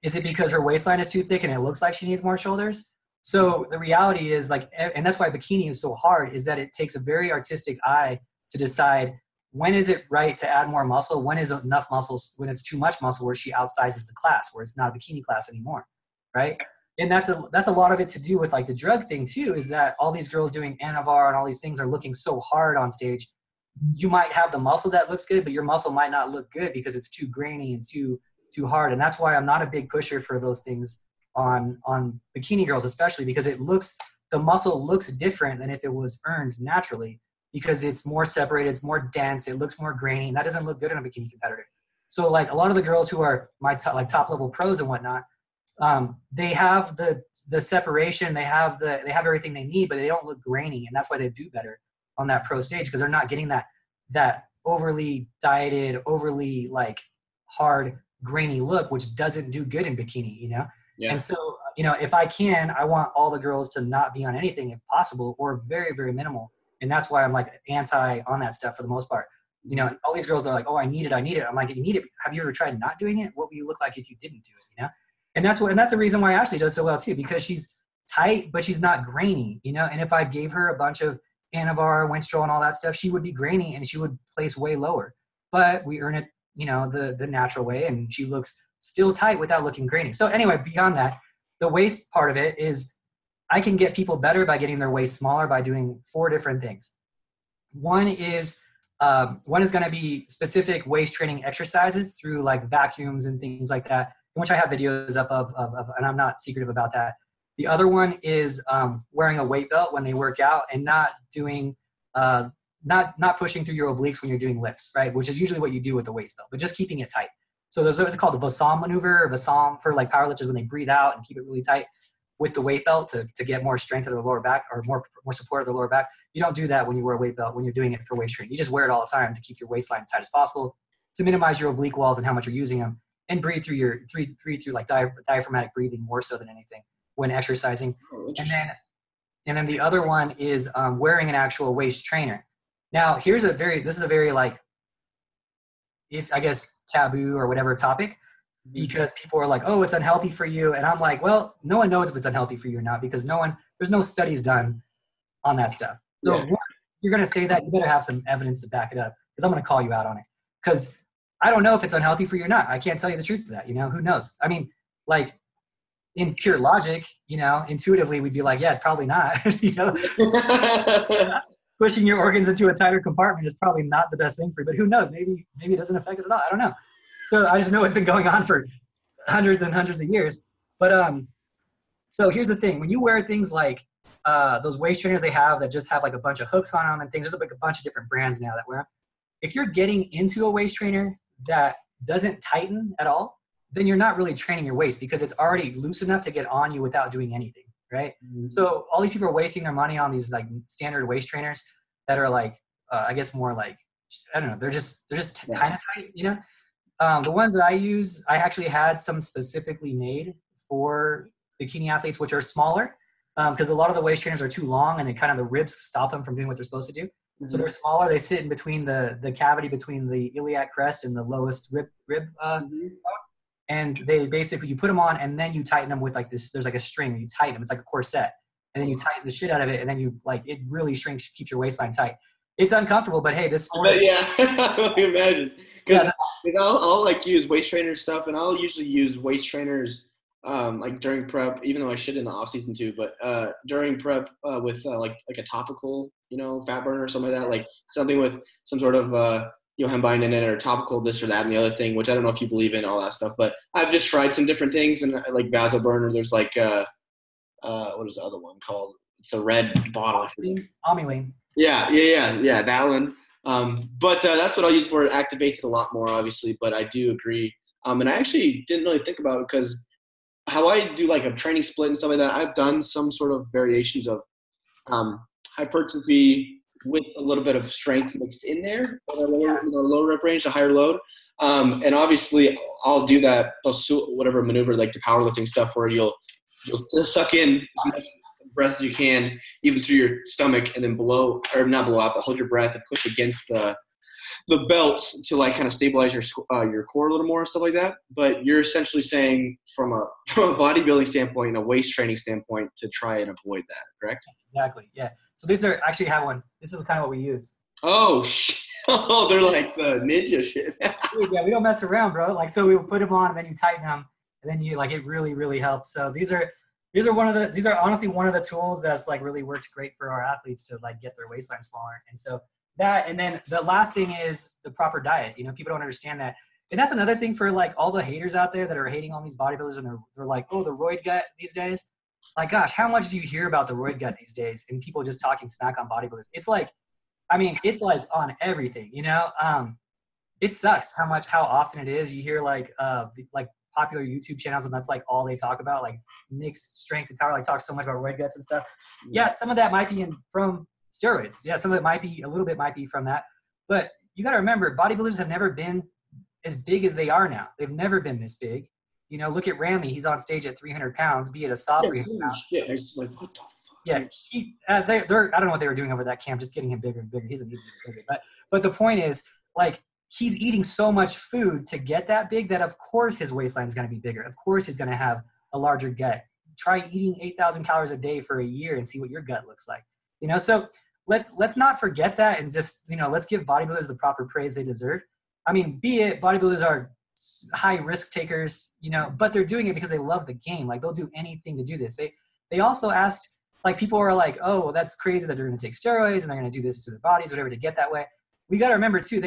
is it because her waistline is too thick and it looks like she needs more shoulders? So the reality is, like, and that's why bikini is so hard, is that it takes a very artistic eye to decide when is it right to add more muscle, when is enough muscles, when it's too much muscle where she outsizes the class, where it's not a bikini class anymore, right? And that's a lot of it to do with like the drug thing too, is that all these girls doing Anavar and all these things are looking so hard on stage. You might have the muscle that looks good, but your muscle might not look good because it's too grainy and too hard. And that's why I'm not a big pusher for those things on bikini girls, especially because the muscle looks different than if it was earned naturally, because it's more separated, it's more dense, it looks more grainy, and that doesn't look good in a bikini competitor. So like a lot of the girls who are my top level pros and whatnot, they have the separation, they have everything they need, but they don't look grainy, and that's why they do better on that pro stage, because they're not getting that overly dieted, overly like hard, grainy look, which doesn't do good in bikini, you know? Yeah. And so, you know, if I want all the girls to not be on anything if possible, or very, very minimal. And that's why I'm like anti on that stuff for the most part. You know, all these girls are like, oh, I need it. I'm like, you need it. Have you ever tried not doing it? What would you look like if you didn't do it, you know? And that's the reason why Ashley does so well too, because she's tight, but she's not grainy, you know? And if I gave her a bunch of Anavar, Winstrol, and all that stuff, she would be grainy and she would place way lower. But we earn it, you know, the natural way, and she looks still tight without looking grainy. So anyway, beyond that, the waist part of it is I can get people better by getting their waist smaller by doing 4 different things. One is going to be specific waist training exercises through like vacuums and things like that which I have videos up of, and I'm not secretive about that. The other one is wearing a weight belt when they work out and not doing, not pushing through your obliques when you're doing lifts, right? Which is usually what you do with the weight belt, but just keeping it tight. So there's what's called the Vassam maneuver, or Vassam for like powerlifters when they breathe out and keep it really tight with the weight belt to get more strength of the lower back or more support of the lower back. You don't do that when you wear a weight belt, when you're doing it for weight training. You just wear it all the time to keep your waistline as tight as possible, to minimize your oblique walls and how much you're using them, and breathe through like diaphragmatic breathing more so than anything when exercising. And then the other one is wearing an actual waist trainer. Now, this is a very like, if I guess taboo or whatever topic, because people are like, oh, it's unhealthy for you. And I'm like, well, no one knows if it's unhealthy for you or not, because there's no studies done on that stuff. So if you're going to say that, you better have some evidence to back it up, because I'm going to call you out on it. Because I don't know if it's unhealthy for you or not. I can't tell you the truth of that. Who knows? I mean, like in pure logic, intuitively we'd be like, yeah, probably not. Pushing your organs into a tighter compartment is probably not the best thing for you, but who knows? Maybe it doesn't affect it at all. I don't know. So I just know it's been going on for hundreds and hundreds of years. But so here's the thing. When you wear things like those waist trainers they have that just have like a bunch of hooks on them and things, there's like a bunch of different brands now that wear them. If you're getting into a waist trainer that doesn't tighten at all, then you're not really training your waist, because it's already loose enough to get on you without doing anything, right? Mm-hmm. So all these people are wasting their money on these like standard waist trainers that are like, I guess more like, I don't know, they're just kind of tight, The ones that I use, I actually had some specifically made for bikini athletes, which are smaller, because a lot of the waist trainers are too long and the ribs stop them from doing what they're supposed to do. Mm-hmm. So they're smaller. They sit in between the cavity between the iliac crest and the lowest rib. And they basically, you put them on and then you tighten them with like this, there's like a string, you tighten them. It's like a corset. And then you tighten the shit out of it. And then you like, it really shrinks, keeps your waistline tight. It's uncomfortable, but hey, this sport. Yeah, I can imagine. Because I'll like use waist trainer stuff, and I'll usually use waist trainers like during prep, even though I should in the off season too. But during prep with like a topical, fat burner or something like that, like something with some sort of hemp in it, or topical this or that and the other thing, which I don't know if you believe in all that stuff. But I've just tried some different things, and like Vaso burner. There's like what is the other one called? It's a red bottle. Omniline. Yeah, that one. But that's what I'll use for it. Activates it a lot more, obviously, but I do agree. And I actually didn't really think about it, because how I do like a training split and stuff like that, I've done some sort of variations of hypertrophy with a little bit of strength mixed in there, low rep range, a higher load. And obviously I'll do that, whatever maneuver, like the powerlifting stuff, where you'll suck in as much breath as you can, even through your stomach, and then not blow out, but hold your breath and push against the belts to like kind of stabilize your core a little more and stuff like that. But you're essentially saying from a bodybuilding standpoint and a waist training standpoint to try and avoid that, correct? Exactly. Yeah. So these are actually have one. This is kind of what we use. Oh, they're like the ninja shit. Yeah, we don't mess around, bro. Like, so we put them on and then you tighten them, and then you like, it really, really helps. So these are honestly one of the tools that's like really worked great for our athletes to like get their waistline smaller. And so that, and then the last thing is the proper diet. People don't understand that. And that's another thing for like all the haters out there that are hating on these bodybuilders, and they're like, oh, the roid gut these days. Like, gosh, how much do you hear about the roid gut these days and people just talking smack on bodybuilders? It's like, it's like on everything, it sucks how often it is. You hear like popular YouTube channels, and that's like all they talk about, like Nick's Strength and Power, like talk so much about roid guts and stuff. Yeah, some of that might be from steroids. Yeah, some of it might be from that. But you got to remember, bodybuilders have never been as big as they are now. They've never been this big. Look at Ramy. He's on stage at 300 pounds, be it a soft 300 pounds. Yeah, it's just like, what the fuck? Yeah, they're I don't know what they were doing over that camp, just getting him bigger and bigger. He's even bigger. But the point is, like, he's eating so much food to get that big that of course his waistline is going to be bigger. Of course he's going to have a larger gut. Try eating 8,000 calories a day for a year and see what your gut looks like. So let's not forget that, and just let's give bodybuilders the proper praise they deserve. Be it bodybuilders are high risk takers, but they're doing it because they love the game. Like, they'll do anything to do this. They also asked, like, people are like, oh, well, that's crazy that they're going to take steroids and they're going to do this to their bodies, whatever, to get that way. We got to remember too,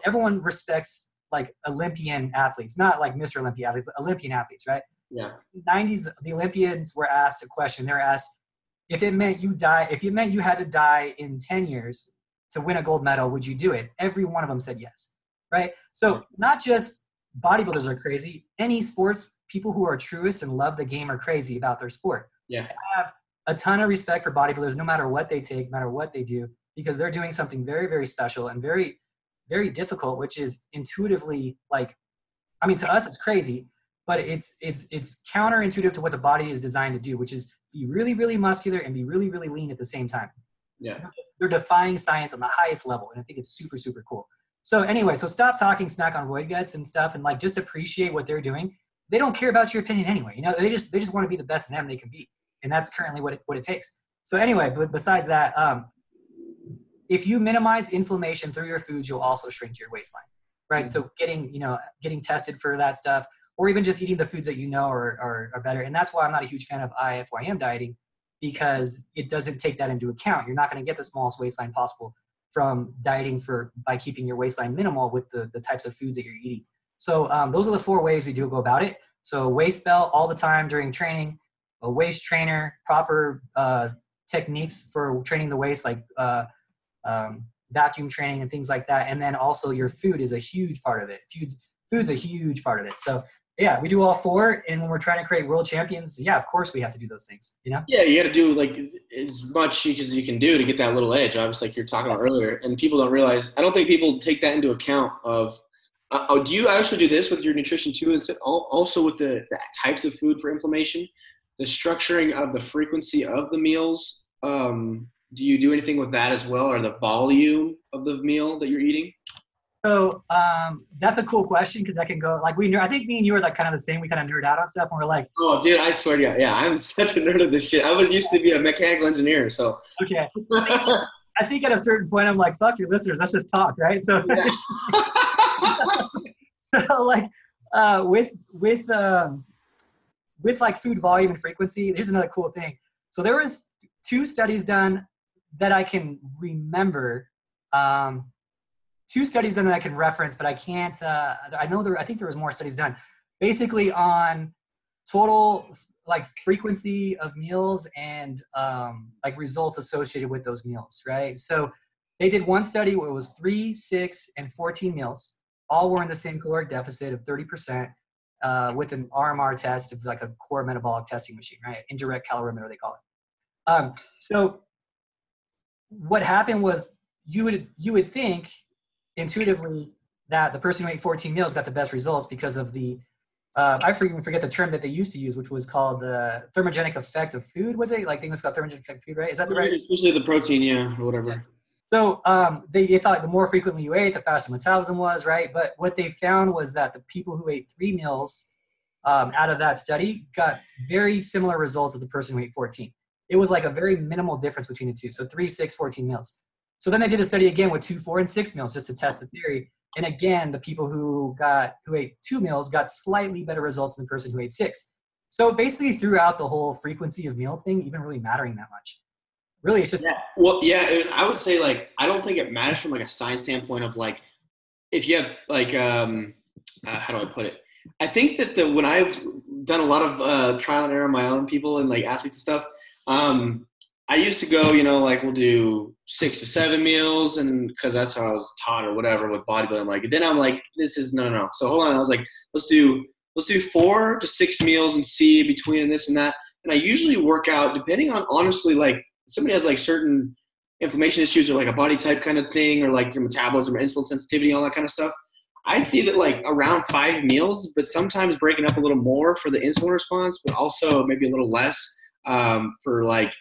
everyone respects like Olympian athletes, not like Mr. Olympia athletes, but Olympian athletes, right? Yeah. 90s, the Olympians were asked a question. They were asked if it meant you had to die in 10 years to win a gold medal, would you do it? Every one of them said yes, right? So not just bodybuilders are crazy. Any sports, people who are truest and love the game are crazy about their sport. Yeah. I have a ton of respect for bodybuilders, no matter what they take, no matter what they do, because they're doing something very, very special and very, very difficult, which is intuitively like, I mean, to us it's crazy, but it's counterintuitive to what the body is designed to do, which is be really, really muscular and be really, really lean at the same time. Yeah. They're defying science on the highest level, and I think it's super, super cool. So anyway, so stop talking smack on roid guts and stuff, and like just appreciate what they're doing. They don't care about your opinion anyway. You know, they just want to be the best in them they can be, and that's currently what it takes. So anyway, but besides that, if you minimize inflammation through your foods, you'll also shrink your waistline, right? Mm-hmm. So getting tested for that stuff, or even just eating the foods that you know are better. And that's why I'm not a huge fan of IFYM dieting, because it doesn't take that into account. You're not going to get the smallest waistline possible from dieting by keeping your waistline minimal with the types of foods that you're eating. So those are the 4 ways we do go about it. So waist belt all the time during training, a waist trainer, proper techniques for training the waist, like vacuum training and things like that. And then also your food is a huge part of it. Food's a huge part of it. So yeah, we do all 4. And when we're trying to create world champions, yeah, of course we have to do those things, you know? Yeah, you got to do like as much as you can do to get that little edge, obviously, like you're talking about earlier. And people don't realize, I don't think people take that into account of, do you actually do this with your nutrition too? And also with the types of food for inflammation, the structuring of the frequency of the meals. Do you do anything with that as well, or the volume of the meal that you're eating? So that's a cool question, because I can go like I think me and you are like kind of the same. We kind of nerd out on stuff, and we're like, oh, dude, I swear to God, yeah, I'm such a nerd of this shit. I used to be a mechanical engineer, so okay. I think at a certain point, I'm like, fuck your listeners, let's just talk, right? So, yeah. So like with like food volume and frequency, here's another cool thing. So there was 2 studies done that I can remember. 2 studies done that I can reference, but I can't, I think there was more studies done basically on total like frequency of meals and like results associated with those meals, right? So they did one study where it was 3, 6, and 14 meals. All were in the same caloric deficit of 30% with an RMR test of like a core metabolic testing machine, right? Indirect calorimeter, they call it. So what happened was you would think intuitively that the person who ate 14 meals got the best results because of the I forget the term that they used to use, which was called the thermogenic effect of food. Was it like things called thermogenic effect of food, right? Is that the right? Especially the protein, yeah, or whatever. Yeah. So they thought the more frequently you ate, the faster metabolism was, right? But what they found was that the people who ate 3 meals out of that study got very similar results as the person who ate 14. It was like a very minimal difference between the 2. So 3, 6, 14 meals. So then they did a study again with 2, 4, and 6 meals just to test the theory. And again, the people who ate 2 meals got slightly better results than the person who ate 6. So basically throughout the whole frequency of meal thing, even really mattering that much. Really, it's just I would say like I don't think it matters from like a science standpoint of like if you have like how do I put it? I think that when I've done a lot of trial and error on my own people and like athletes and stuff, I used to go, like we'll do 6 to 7 meals, and because that's how I was taught or whatever with bodybuilding. Then I'm like, this is no. So hold on, I was like, let's do 4 to 6 meals and see between and this and that. And I usually work out depending on honestly like somebody has like certain inflammation issues or like a body type kind of thing, or like your metabolism or insulin sensitivity, all that kind of stuff. I'd see that like around 5 meals, but sometimes breaking up a little more for the insulin response, but also maybe a little less for like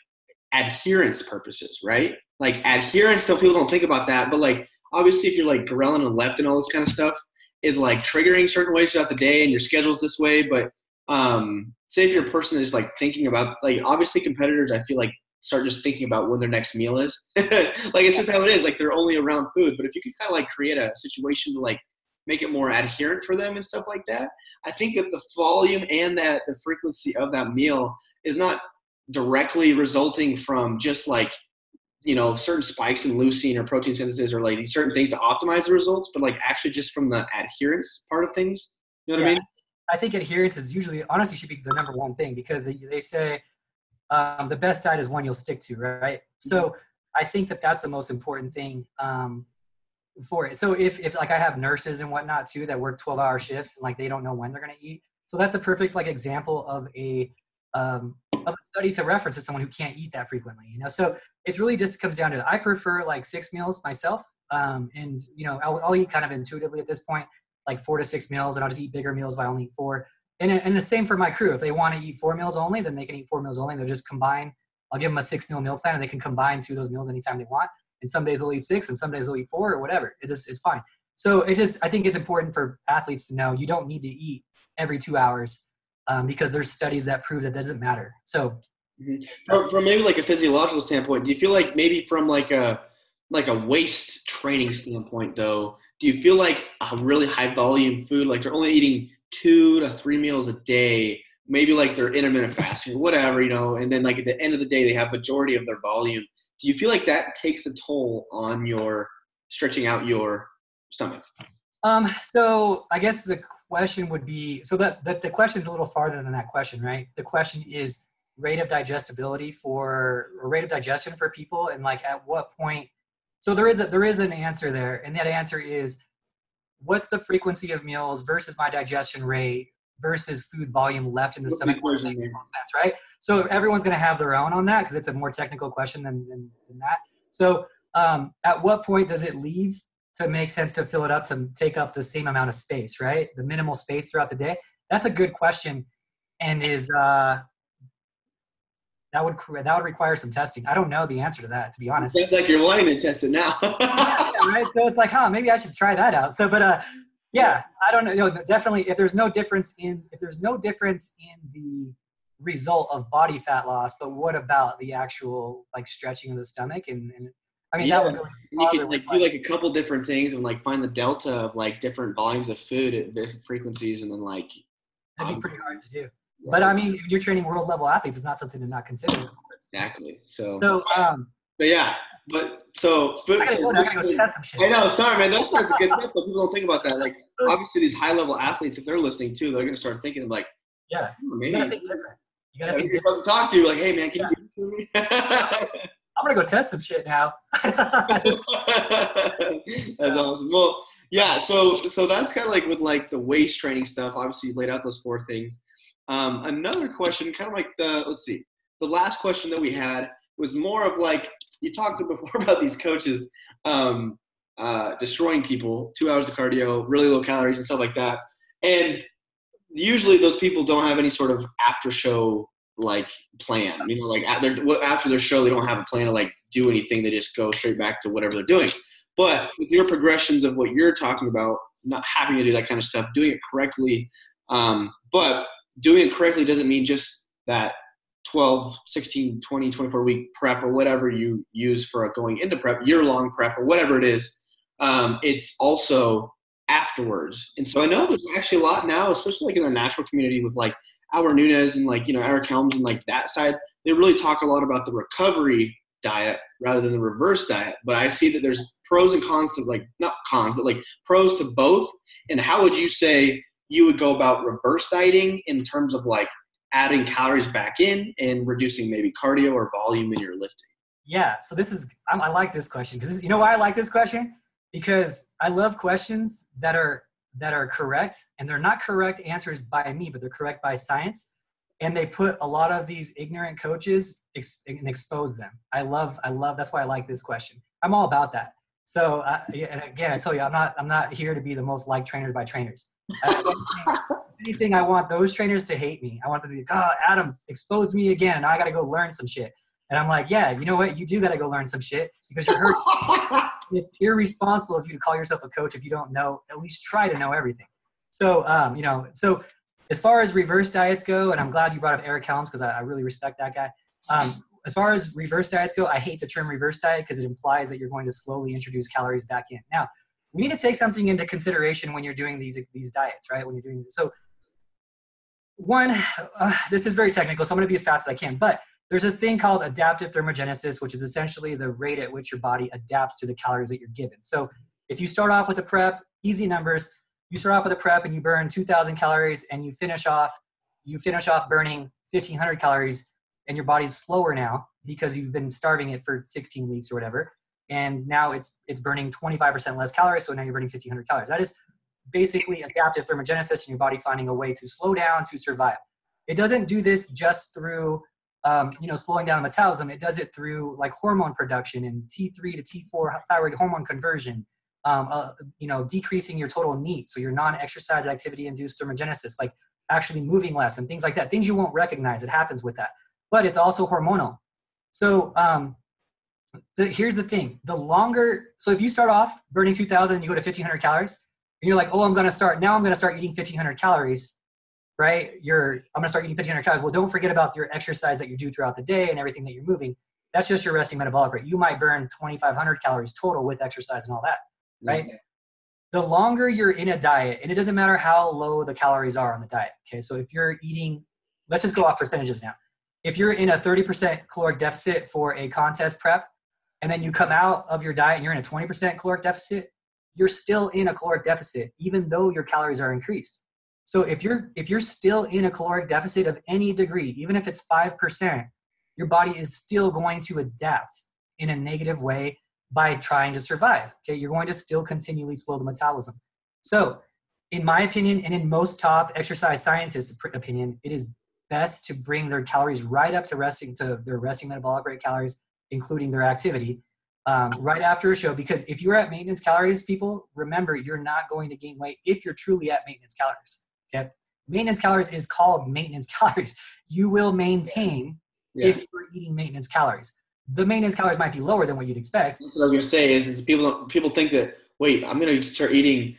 adherence purposes, right? Like adherence, though people don't think about that, but like obviously if you're like ghrelin and leptin, all this kind of stuff is like triggering certain ways throughout the day and your schedule's this way. But say if your person is like thinking about like obviously competitors, I feel like start just thinking about when their next meal is. Like it's just how it is. Like they're only around food. But if you can kind of like create a situation to like make it more adherent for them and stuff like that, I think that the volume and that the frequency of that meal is not directly resulting from just like certain spikes in leucine or protein synthesis or like these certain things to optimize the results, but like actually just from the adherence part of things. You know what I mean? I think adherence is usually, honestly, should be the number one thing, because they say the best diet is one you'll stick to, right? So I think that's the most important thing for it. So if like I have nurses and whatnot too that work 12-hour shifts and like they don't know when they're going to eat. So that's a perfect like example of a study to reference to someone who can't eat that frequently, So it's really just comes down to, I prefer like 6 meals myself. And I'll eat kind of intuitively at this point, like 4 to 6 meals, and I'll just eat bigger meals if I only eat 4. And the same for my crew. If they want to eat 4 meals only, then they can eat 4 meals only. They'll just combine. I'll give them a 6-meal meal plan, and they can combine 2 of those meals anytime they want. And some days they'll eat 6, and some days they'll eat 4, or whatever. It's fine. So I think it's important for athletes to know you don't need to eat every 2 hours because there's studies that prove that doesn't matter. So from maybe like a physiological standpoint, do you feel like maybe from like a waist training standpoint though, do you feel like a really high volume food, like they're only eating 2 to 3 meals a day, maybe like they're intermittent fasting or whatever, and then like at the end of the day they have majority of their volume? Do you feel like that takes a toll on your stretching out your stomach? So I guess the question would be, so that the question is a little farther than that question, right? The question is rate of digestion for people, and like at what point. So there is an answer there, and that answer is, what's the frequency of meals versus my digestion rate versus food volume left in the stomach? Makes no sense, right? So everyone's going to have their own on that because it's a more technical question than that. So at what point does it leave to make sense to fill it up to take up the same amount of space, right? The minimal space throughout the day. That's a good question, and that would require some testing. I don't know the answer to that, to be honest. It sounds like you're wanting to test it now. Yeah, right? So it's like, maybe I should try that out. So, but yeah, I don't know. Definitely, if there's no difference in the result of body fat loss, but what about the actual like stretching of the stomach? And I mean, that would really you could like do like a couple different things and like find the delta of like different volumes of food at different frequencies, and then like that'd be pretty hard to do. But I mean, if you're training world level athletes, it's not something to not consider, of course. Exactly. So food. I know. Sorry, man. That's good stuff. But people don't think about that. Like, obviously, these high level athletes, if they're listening too, they're gonna start thinking like, yeah, maybe you gotta think different. You gotta think different. Talk to you like, hey, man, can you do it for me? I'm gonna go test some shit now. That's awesome. Well, yeah. So that's kind of like with like the waist training stuff. Obviously, you laid out those 4 things. Another question, kind of like the last question that we had was more of like, you talked before about these coaches destroying people, 2 hours of cardio, really low calories and stuff like that. And usually those people don't have any sort of after show like plan, like after their show, they don't have a plan to like do anything. They just go straight back to whatever they're doing. But with your progressions of what you're talking about, not having to do that kind of stuff, doing it correctly, but doing it correctly doesn't mean just that 12, 16, 20, 24 week prep or whatever you use for going into prep, year-long prep or whatever it is. It's also afterwards. And so I know there's actually a lot now, especially like in the natural community with like Albert Nunez and like, Eric Helms and like that side, they really talk a lot about the recovery diet rather than the reverse diet. But I see that there's pros and cons to like, not cons, but like pros to both. And how would you say you would go about reverse dieting in terms of like adding calories back in and reducing maybe cardio or volume in your lifting? Yeah. So I like this question because you know why I like this question? Because I love questions that are correct, and they're not correct answers by me, but they're correct by science. And they put a lot of these ignorant coaches and expose them. I love, that's why I like this question. I'm all about that. So and again, I tell you, I'm not here to be the most liked trainer by trainers. Anything, I want those trainers to hate me. I want them to be like, oh, Adam exposed me again. Now I got to go learn some shit. And I'm like, yeah, you know what? You do got to go learn some shit because you're hurt. It's irresponsible of you to call yourself a coach if you don't know, at least try to know everything. So, so as far as reverse diets go, and I'm glad you brought up Eric Helms because I really respect that guy. As far as reverse diets go, I hate the term reverse diet because it implies that you're going to slowly introduce calories back in. Now, we need to take something into consideration when you're doing these diets, right? When you're doing this. So one, this is very technical, so I'm going to be as fast as I can. But there's this thing called adaptive thermogenesis, which is essentially the rate at which your body adapts to the calories that you're given. So if you start off with a prep, easy numbers, you start off with a prep and you burn 2,000 calories and you finish off burning 1,500 calories, and your body's slower now because you've been starving it for 16 weeks or whatever. And now it's burning 25% less calories. So now you're burning 1,500 calories. That is basically adaptive thermogenesis and your body finding a way to slow down to survive. It doesn't do this just through, slowing down metabolism. It does it through like hormone production and T3 to T4 thyroid hormone conversion, decreasing your total NEAT. So your non-exercise activity induced thermogenesis, like actually moving less and things like that. Things you won't recognize. It happens with that. But it's also hormonal. So here's the thing. So if you start off burning 2,000 and you go to 1,500 calories, and you're like, oh, I'm going to start eating 1,500 calories, right? I'm going to start eating 1,500 calories. Well, don't forget about your exercise that you do throughout the day and everything that you're moving. That's just your resting metabolic rate. You might burn 2,500 calories total with exercise and all that, right? Mm-hmm. The longer you're in a diet, and it doesn't matter how low the calories are on the diet, okay? So if you're eating, let's just go off percentages now. If you're in a 30% caloric deficit for a contest prep, and then you come out of your diet and you're in a 20% caloric deficit, you're still in a caloric deficit, even though your calories are increased. So if you're still in a caloric deficit of any degree, even if it's 5%, your body is still going to adapt in a negative way by trying to survive. Okay, you're going to still continually slow the metabolism. So in my opinion, and in most top exercise scientists' opinion, it is best to bring their calories right up to their resting metabolic rate calories, including their activity, right after a show. Because if you're at maintenance calories, people, remember, you're not going to gain weight if you're truly at maintenance calories. Okay, maintenance calories is called maintenance calories. You will maintain if you're eating maintenance calories. The maintenance calories might be lower than what you'd expect. That's what I was going to say is people think that, wait, I'm going to start eating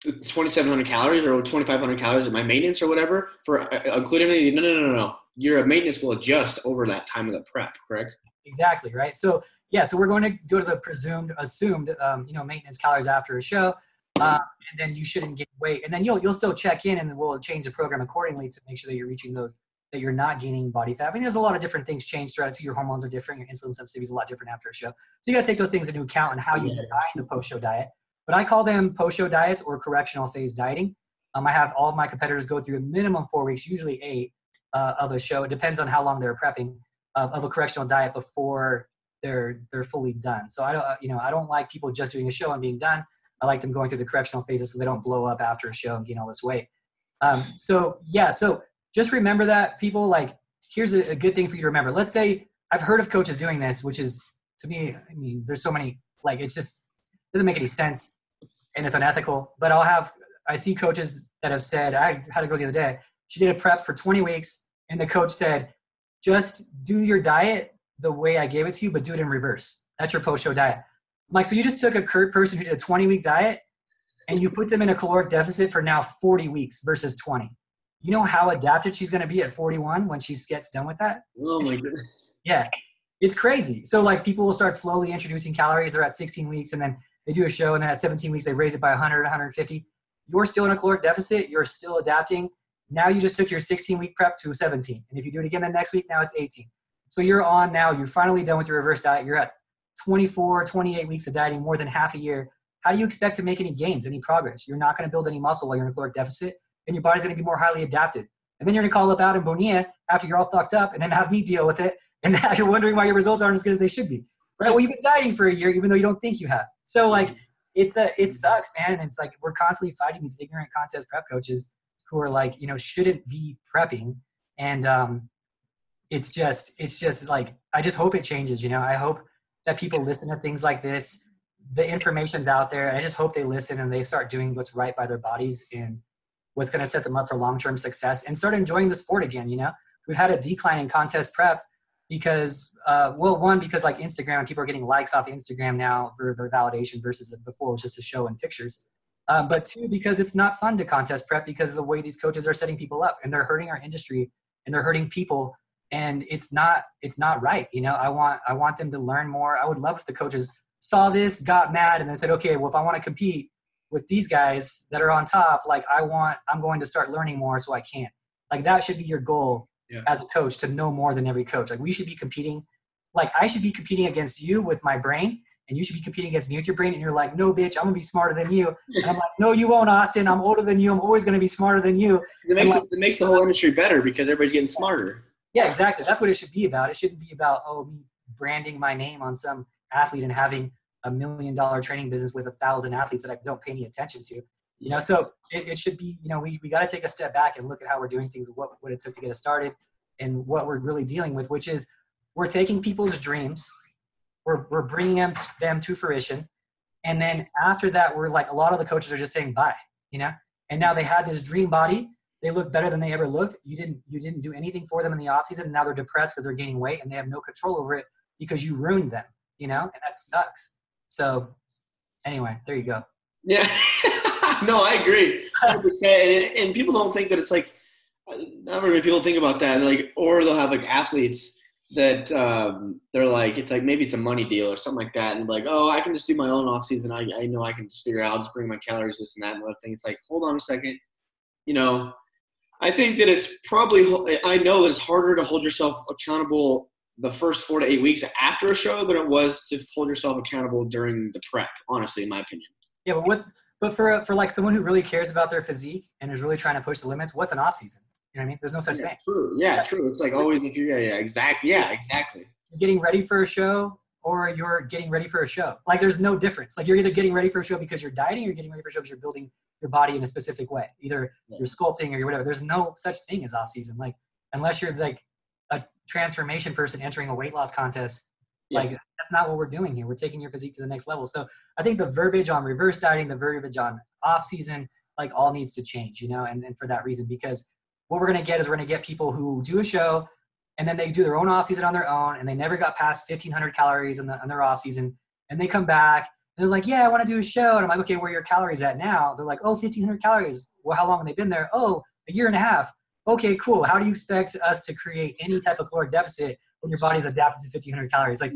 2,700 calories or 2,500 calories at my maintenance or whatever for including no. Your maintenance will adjust over that time of the prep, correct? Exactly, right? So we're going to go to the assumed maintenance calories after a show, and then you shouldn't gain weight, and then you'll still check in, and then we'll change the program accordingly to make sure that you're reaching those, that you're not gaining body fat. I mean, there's a lot of different things change throughout it too. Your hormones are different, your insulin sensitivity is a lot different after a show. So you got to take those things into account in how you design the post-show diet. But I call them post-show diets or correctional phase dieting. I have all of my competitors go through a minimum 4 weeks, usually 8, of a show. It depends on how long they're prepping of a correctional diet before they're fully done. So I don't like people just doing a show and being done. I like them going through the correctional phases so they don't blow up after a show and gain all this weight. So just remember that, people. Like, here's a good thing for you to remember. Let's say I've heard of coaches doing this, which is, to me, I mean, there's so many, like, it's just doesn't make any sense and it's unethical. But I see coaches that have said, I had a girl the other day, she did a prep for 20 weeks and the coach said, just do your diet the way I gave it to you, but do it in reverse. That's your post-show diet. I'm like, so you just took a person who did a 20-week diet and you put them in a caloric deficit for now 40 weeks versus 20. You know how adapted she's going to be at 41 when she gets done with that? Oh my goodness. Yeah, it's crazy. So like, people will start slowly introducing calories. They're at 16 weeks and then they do a show, and then at 17 weeks, they raise it by 100, 150. You're still in a caloric deficit. You're still adapting. Now you just took your 16-week prep to 17. And if you do it again the next week, now it's 18. So you're finally done with your reverse diet. You're at 24, 28 weeks of dieting, more than half a year. How do you expect to make any gains, any progress? You're not going to build any muscle while you're in a caloric deficit, and your body's going to be more highly adapted. And then you're going to call up Adam Bonilla after you're all fucked up and then have me deal with it. And now you're wondering why your results aren't as good as they should be. Right? Well, you've been dieting for a year, even though you don't think you have. So like, it sucks, man. It's like, we're constantly fighting these ignorant contest prep coaches who are like, shouldn't be prepping. And it's just like, I just hope it changes. I hope that people listen to things like this. The information's out there. And I just hope they listen and they start doing what's right by their bodies and what's going to set them up for long-term success and start enjoying the sport again. We've had a decline in contest prep because, because like Instagram, people are getting likes off Instagram now for their validation versus before it was just a show and pictures. But 2, because it's not fun to contest prep because of the way these coaches are setting people up, and they're hurting our industry and they're hurting people, and it's not right. I want them to learn more. I would love if the coaches saw this, got mad, and then said, okay, well, if I want to compete with these guys that are on top, like I'm going to start learning more so I can. Like, that should be your goal as a coach to know more than every coach. Like we should be competing. Like I should be competing against you with my brain, and you should be competing against me with your brain. And you're like, no, bitch, I'm gonna be smarter than you. And I'm like, no, you won't, Austin. I'm older than you. I'm always gonna be smarter than you. It makes the whole industry better because everybody's getting smarter. Yeah, exactly. That's what it should be about. It shouldn't be about, me branding my name on some athlete and having $1 million training business with 1,000 athletes that I don't pay any attention to. So it should be, we got to take a step back and look at how we're doing things, what it took to get us started, and what we're really dealing with, which is we're taking people's dreams, we're bringing them to fruition, and then after that, we're like, a lot of the coaches are just saying bye, and now they had this dream body. They look better than they ever looked. You didn't do anything for them in the off season. And now they're depressed because they're gaining weight and they have no control over it because you ruined them, and that sucks. So anyway, there you go. Yeah. No, I agree. 100%. And people don't think that it's like, not very many people think about that. And or they'll have athletes that they're like, it's like, maybe it's a money deal or something like that. And like, oh, I can just do my own off season. I know I can just figure out, I'll just bring my calories, this and that and other thing. It's like, hold on a second. I think that it's probably – I know that it's harder to hold yourself accountable the first 4 to 8 weeks after a show than it was to hold yourself accountable during the prep, honestly, in my opinion. Yeah, but for someone who really cares about their physique and is really trying to push the limits, what's an off season? You know what I mean? There's no such thing. True. Yeah, true. It's like always if you're – yeah, exactly. Yeah, exactly. You're getting ready for a show or you're getting ready for a show. Like there's no difference. Like you're either getting ready for a show because you're dieting or you're getting ready for a show because you're building your body in a specific way. Either you're sculpting or you're whatever. There's no such thing as off season. Like unless you're like a transformation person entering a weight loss contest, like that's not what we're doing here. We're taking your physique to the next level. So I think the verbiage on reverse dieting, the verbiage on off season, like all needs to change, and for that reason, because what we're going to get is we're going to get people who do a show and then they do their own off season on their own and they never got past 1,500 calories on their off season, and they come back and they're like, yeah, I want to do a show. And I'm like, okay, where are your calories at now? They're like, oh, 1,500 calories. Well, how long have they been there? Oh, a year and a half. Okay, cool. How do you expect us to create any type of caloric deficit when your body's adapted to 1,500 calories? Like,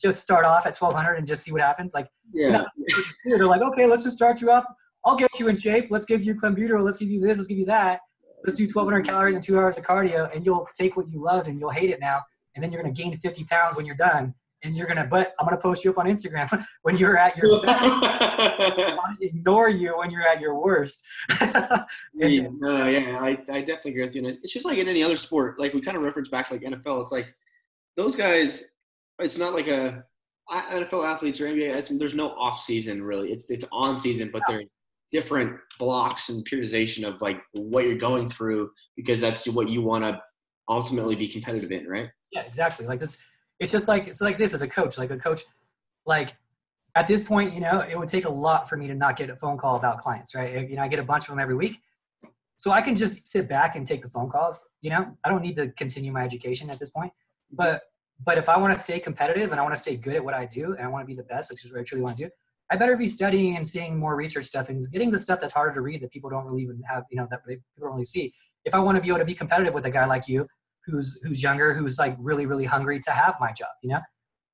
just start off at 1,200 and just see what happens. Like, they're like, okay, let's just start you off. I'll get you in shape. Let's give you clembuterol. Let's give you this. Let's give you that. Let's do 1,200 calories and 2 hours of cardio, and you'll take what you loved and you'll hate it now. And then you're going to gain 50 pounds when you're done. And but I'm going to post you up on Instagram when you're at your best. I'm going to ignore you when you're at your worst. I definitely agree with you. And it's just like in any other sport, like we kind of reference back like NFL. It's like those guys, it's not like NFL athletes or NBA. There's no off season really. It's on season, but there's different blocks and periodization of like what you're going through because that's what you want to ultimately be competitive in, right? Yeah, exactly. Like this. It's just like, it's like this as a coach, like at this point, it would take a lot for me to not get a phone call about clients, right? I get a bunch of them every week. So I can just sit back and take the phone calls, I don't need to continue my education at this point. But if I want to stay competitive and I want to stay good at what I do and I want to be the best, which is what I truly want to do, I better be studying and seeing more research stuff and getting the stuff that's harder to read that people don't really even have, that people don't really see. If I want to be able to be competitive with a guy like you, who's younger, who's like really, really hungry to have my job,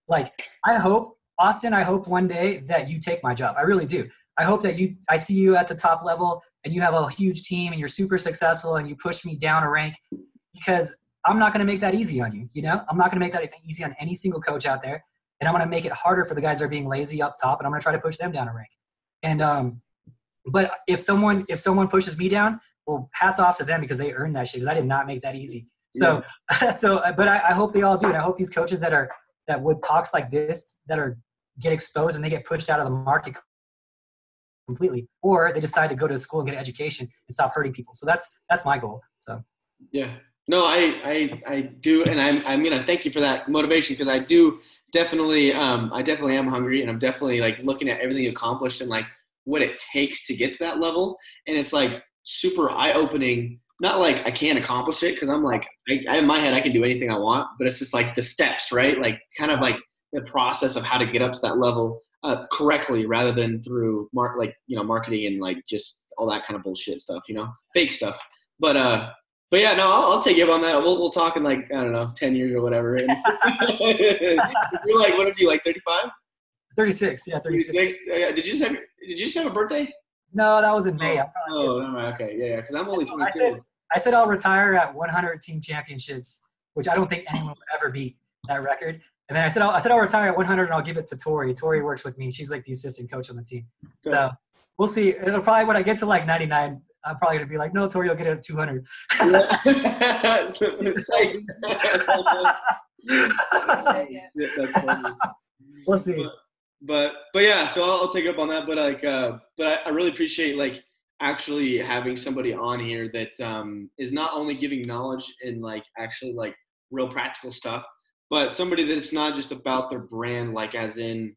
Like I hope, Austin, one day that you take my job. I really do. I hope that I see you at the top level and you have a huge team and you're super successful and you push me down a rank because I'm not going to make that easy on you. I'm not going to make that easy on any single coach out there. And I'm going to make it harder for the guys that are being lazy up top and I'm going to try to push them down a rank. And, but if someone pushes me down, well, hats off to them because they earned that shit because I did not make that easy. So, but I hope they all do. And I hope these coaches that would talks like this, get exposed and they get pushed out of the market completely, or they decide to go to school and get an education and stop hurting people. So that's my goal. So, yeah, no, I do. And I'm going to thank you for that motivation. Cause I do definitely, I definitely am hungry and I'm definitely like looking at everything you accomplished and like what it takes to get to that level. And it's like super eye opening. Not like I can't accomplish it because I'm like, in my head, I can do anything I want, but it's just like the steps, right? Like kind of like the process of how to get up to that level correctly rather than through marketing and like just all that kind of bullshit stuff, fake stuff. But yeah, no, I'll take you up on that. We'll talk in like, I don't know, 10 years or whatever. And you're like, what are you, like 35? 36, yeah, 36. Did you just have a birthday? No, that was in May. Okay, yeah, because I'm only 22. I said I'll retire at 100 team championships, which I don't think anyone would ever beat that record. And then I said I'll retire at 100 and I'll give it to Tori. Tori works with me. She's like the assistant coach on the team. So we'll see. It'll probably, when I get to like 99, I'm probably going to be like, no, Tori, you'll get it at 200. We'll see. But yeah, so I'll take up on that. But like, I really appreciate like actually having somebody on here that is not only giving knowledge and like actually like real practical stuff, but somebody that it's not just about their brand, like as in,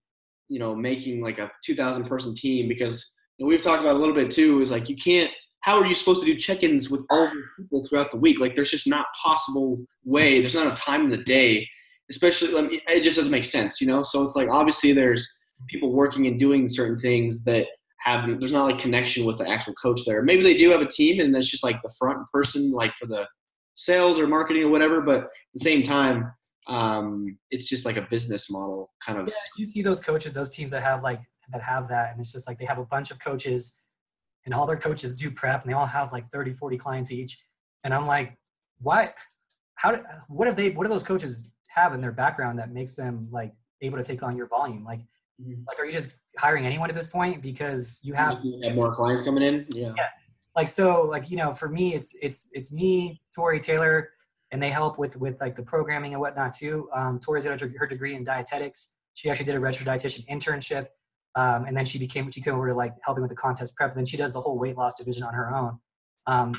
you know, making like a 2,000 person team, because we've talked about a little bit too, is like, you can't, how are you supposed to do check-ins with all the people throughout the week? Like there's just not possible way. There's not enough time in the day, especially, I mean, it just doesn't make sense, you know? So it's like, obviously there's people working and doing certain things that there's not like connection with the actual coach there. Maybe they do have a team and that's just like the front person, like for the sales or marketing or whatever. But at the same time, it's just like a business model kind of. Yeah, you see those coaches, those teams that have that, and it's just like they have a bunch of coaches and all their coaches do prep and they all have like 30, 40 clients each. And I'm like, what do those coaches have in their background that makes them like able to take on your volume? Like, are you just hiring anyone at this point because you have more clients coming in? Yeah. Like, so like, you know, for me, it's me, Tori, Taylor, and they help with like the programming and whatnot too. Tori's got her degree in dietetics. She actually did a registered dietitian internship. And then she came over to like helping with the contest prep. And then she does the whole weight loss division on her own.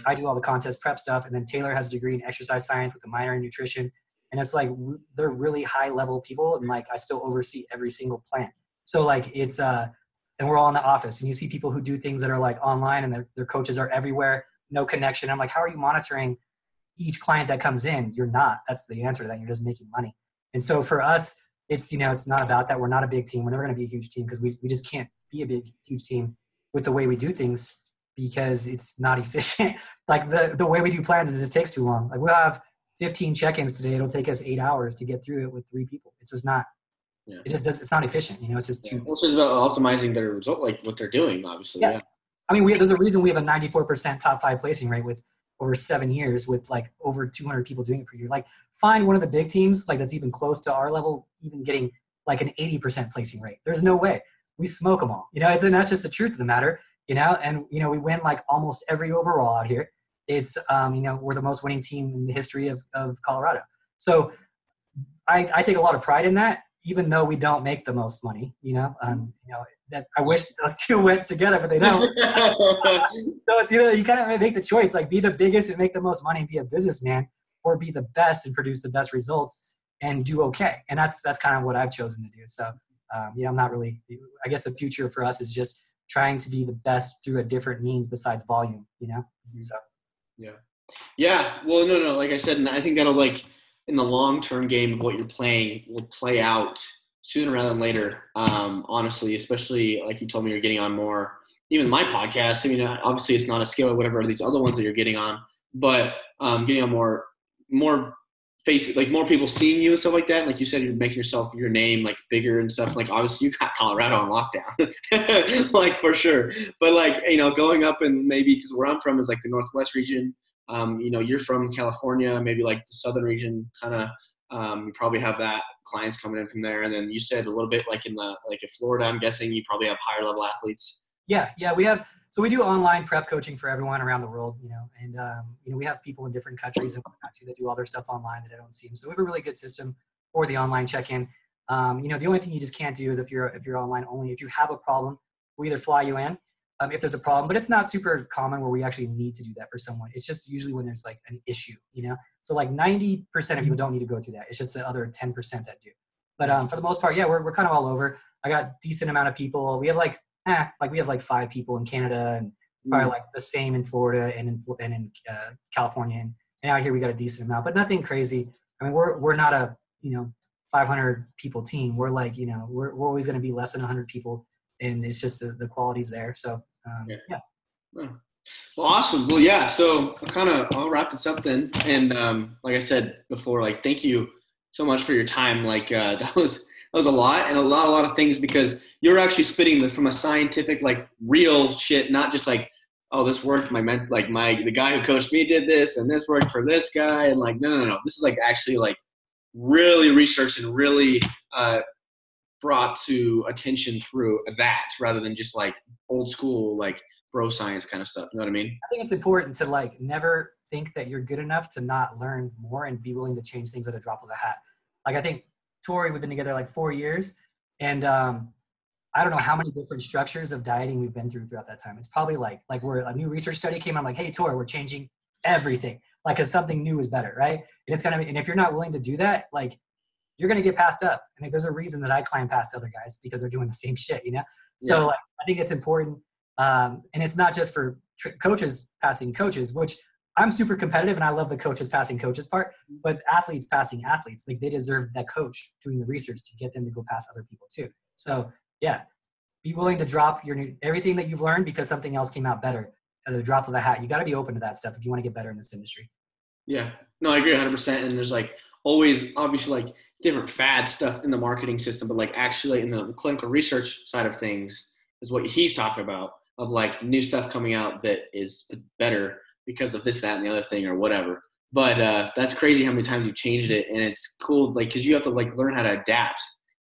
I do all the contest prep stuff. And then Taylor has a degree in exercise science with a minor in nutrition. And it's like, they're really high level people. And like, I still oversee every single plan. So like it's, and we're all in the office and you see people who do things that are like online and their coaches are everywhere, no connection. I'm like, how are you monitoring each client that comes in? You're not. That's the answer to that. You're just making money. And so for us, it's, you know, it's not about that. We're not a big team. We're never going to be a huge team because we just can't be a big, huge team with the way we do things because it's not efficient. Like the way we do plans is it takes too long. Like we'll have 15 check-ins today. It'll take us 8 hours to get through it with 3 people. It's just not. Yeah. It's not efficient. You know, it's just too. It's just about optimizing their result, like what they're doing, obviously. Yeah. I mean, there's a reason we have a 94% top 5 placing rate with over 7 years with like over 200 people doing it per year. Like find one of the big teams, like that's even close to our level, even getting like an 80% placing rate. There's no way. We smoke them all, you know, and that's just the truth of the matter, you know, and, you know, we win like almost every overall out here. It's, you know, we're the most winning team in the history of Colorado. So I take a lot of pride in that. Even though we don't make the most money, you know, that I wish those two went together, but they don't. So it's, you know, you kind of make the choice, like be the biggest and make the most money and be a businessman, or be the best and produce the best results and do okay. And that's kind of what I've chosen to do. So, you know, I'm not really, I guess the future for us is just trying to be the best through a different means besides volume, you know? So. Yeah. Well, no. Like I said, and I think that'll like, in the long-term game of what you're playing will play out sooner rather than later, honestly, especially like you told me you're getting on more, even my podcast. I mean, obviously it's not a scale or whatever these other ones that you're getting on, but getting on more faces, like more people seeing you and stuff like that. Like you said, you're making your name like bigger and stuff. Like obviously you got Colorado on lockdown, like for sure. But like, you know, going up and maybe because where I'm from is like the Northwest region. You know, you're from California, maybe like the southern region, kind of. You probably have that clients coming in from there, and then you said a little bit like in Florida. I'm guessing you probably have higher level athletes. Yeah, we have. So we do online prep coaching for everyone around the world, you know, and you know we have people in different countries and whatnot too that do all their stuff online that I don't see them. So we have a really good system for the online check-in. You know, the only thing you just can't do is if you're online only. If you have a problem, we either fly you in. If there's a problem, but it's not super common where we actually need to do that for someone. It's just usually when there's like an issue, you know? So like 90% of people don't need to go through that. It's just the other 10% that do. But for the most part, yeah, we're kind of all over. I got decent amount of people. We have we have 5 people in Canada and probably like the same in Florida and in California. And out here we got a decent amount, but nothing crazy. I mean, we're not a, you know, 500 people team. We're like, you know, we're always going to be less than 100 people. And it's just the quality's there. So, yeah. Well, awesome. Well, yeah. So I'll wrap this up then. And like I said before, like, thank you so much for your time. Like that was a lot and a lot of things because you're actually spitting from a scientific, like real shit, not just like, oh, this worked. The guy who coached me did this, and this worked for this guy. And like, no. This is like actually like really researched and really brought to attention through that rather than just like old school, like bro science kind of stuff. You know what I mean? I think it's important to like never think that you're good enough to not learn more and be willing to change things at a drop of a hat. Like I think Tori, we've been together like 4 years, and I don't know how many different structures of dieting we've been throughout that time. It's probably like where a new research study came out, I'm like, hey, Tori, we're changing everything. Like, cause something new is better, right? And if you're not willing to do that, like, you're going to get passed up. I mean, there's a reason that I climb past other guys because they're doing the same shit, you know? So like, I think it's important. And it's not just for coaches passing coaches, which I'm super competitive and I love the coaches passing coaches part, but athletes passing athletes, like they deserve that coach doing the research to get them to go past other people too. So yeah, be willing to drop everything that you've learned because something else came out better at the drop of a hat. You got to be open to that stuff if you want to get better in this industry. Yeah, no, I agree 100%. And there's like always obviously like different fad stuff in the marketing system, but like actually in the clinical research side of things is what he's talking about, of like new stuff coming out that is better because of this, that, and the other thing or whatever. But that's crazy how many times you've changed it. And it's cool, like, cause you have to like learn how to adapt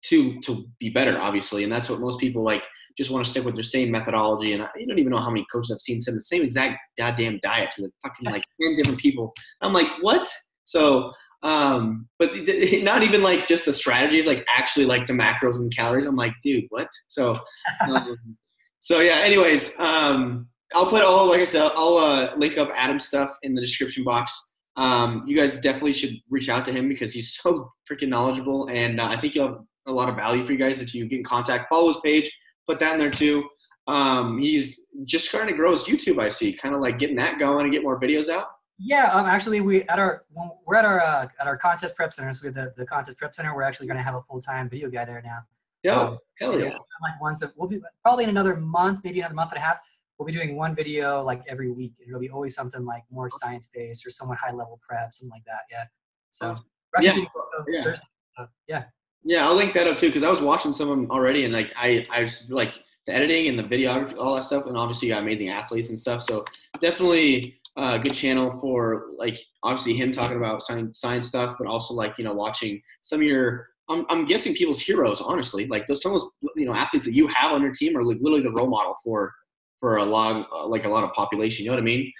to be better, obviously. And that's what most people like just want to stick with their same methodology. And you don't even know how many coaches I've seen send the same exact goddamn diet to the fucking like 10 different people. I'm like, what? So, but not even like just the strategies, like actually like the macros and calories. I'm like, dude, what? So, so yeah, anyways, I'll put like I said, I'll link up Adam's stuff in the description box. You guys definitely should reach out to him because he's so freaking knowledgeable. And I think you'll have a lot of value for you guys if you get in contact. Follow his page, put that in there too. He's just trying to grow his YouTube, I see, kind of like getting that going and get more videos out. Yeah, actually, we're at our contest prep center. So we have the contest prep center. We're actually going to have a full-time video guy there now. Hell yeah! We'll be probably in another month, maybe another month and a half. We'll be doing one video like every week. It'll be always something like more science-based or somewhat high-level prep, something like that. Yeah. So yeah, I'll link that up too because I was watching some of them already, and like I just like the editing and the videography, all that stuff, and obviously you got amazing athletes and stuff. So definitely a good channel for like obviously him talking about science stuff, but also like watching some of your. I'm guessing people's heroes, honestly. Like some of those athletes that you have on your team are like literally the role model for a lot of population. You know what I mean?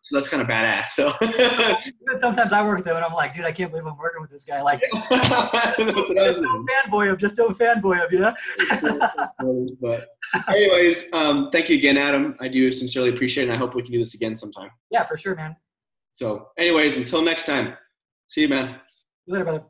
So that's kind of badass. So sometimes I work with them and I'm like, dude, I can't believe I'm working with this guy. Like, just a fanboy of, you know? But anyways, thank you again, Adam. I do sincerely appreciate it. And I hope we can do this again sometime. Yeah, for sure, man. So anyways, until next time, see you, man. See you later, brother.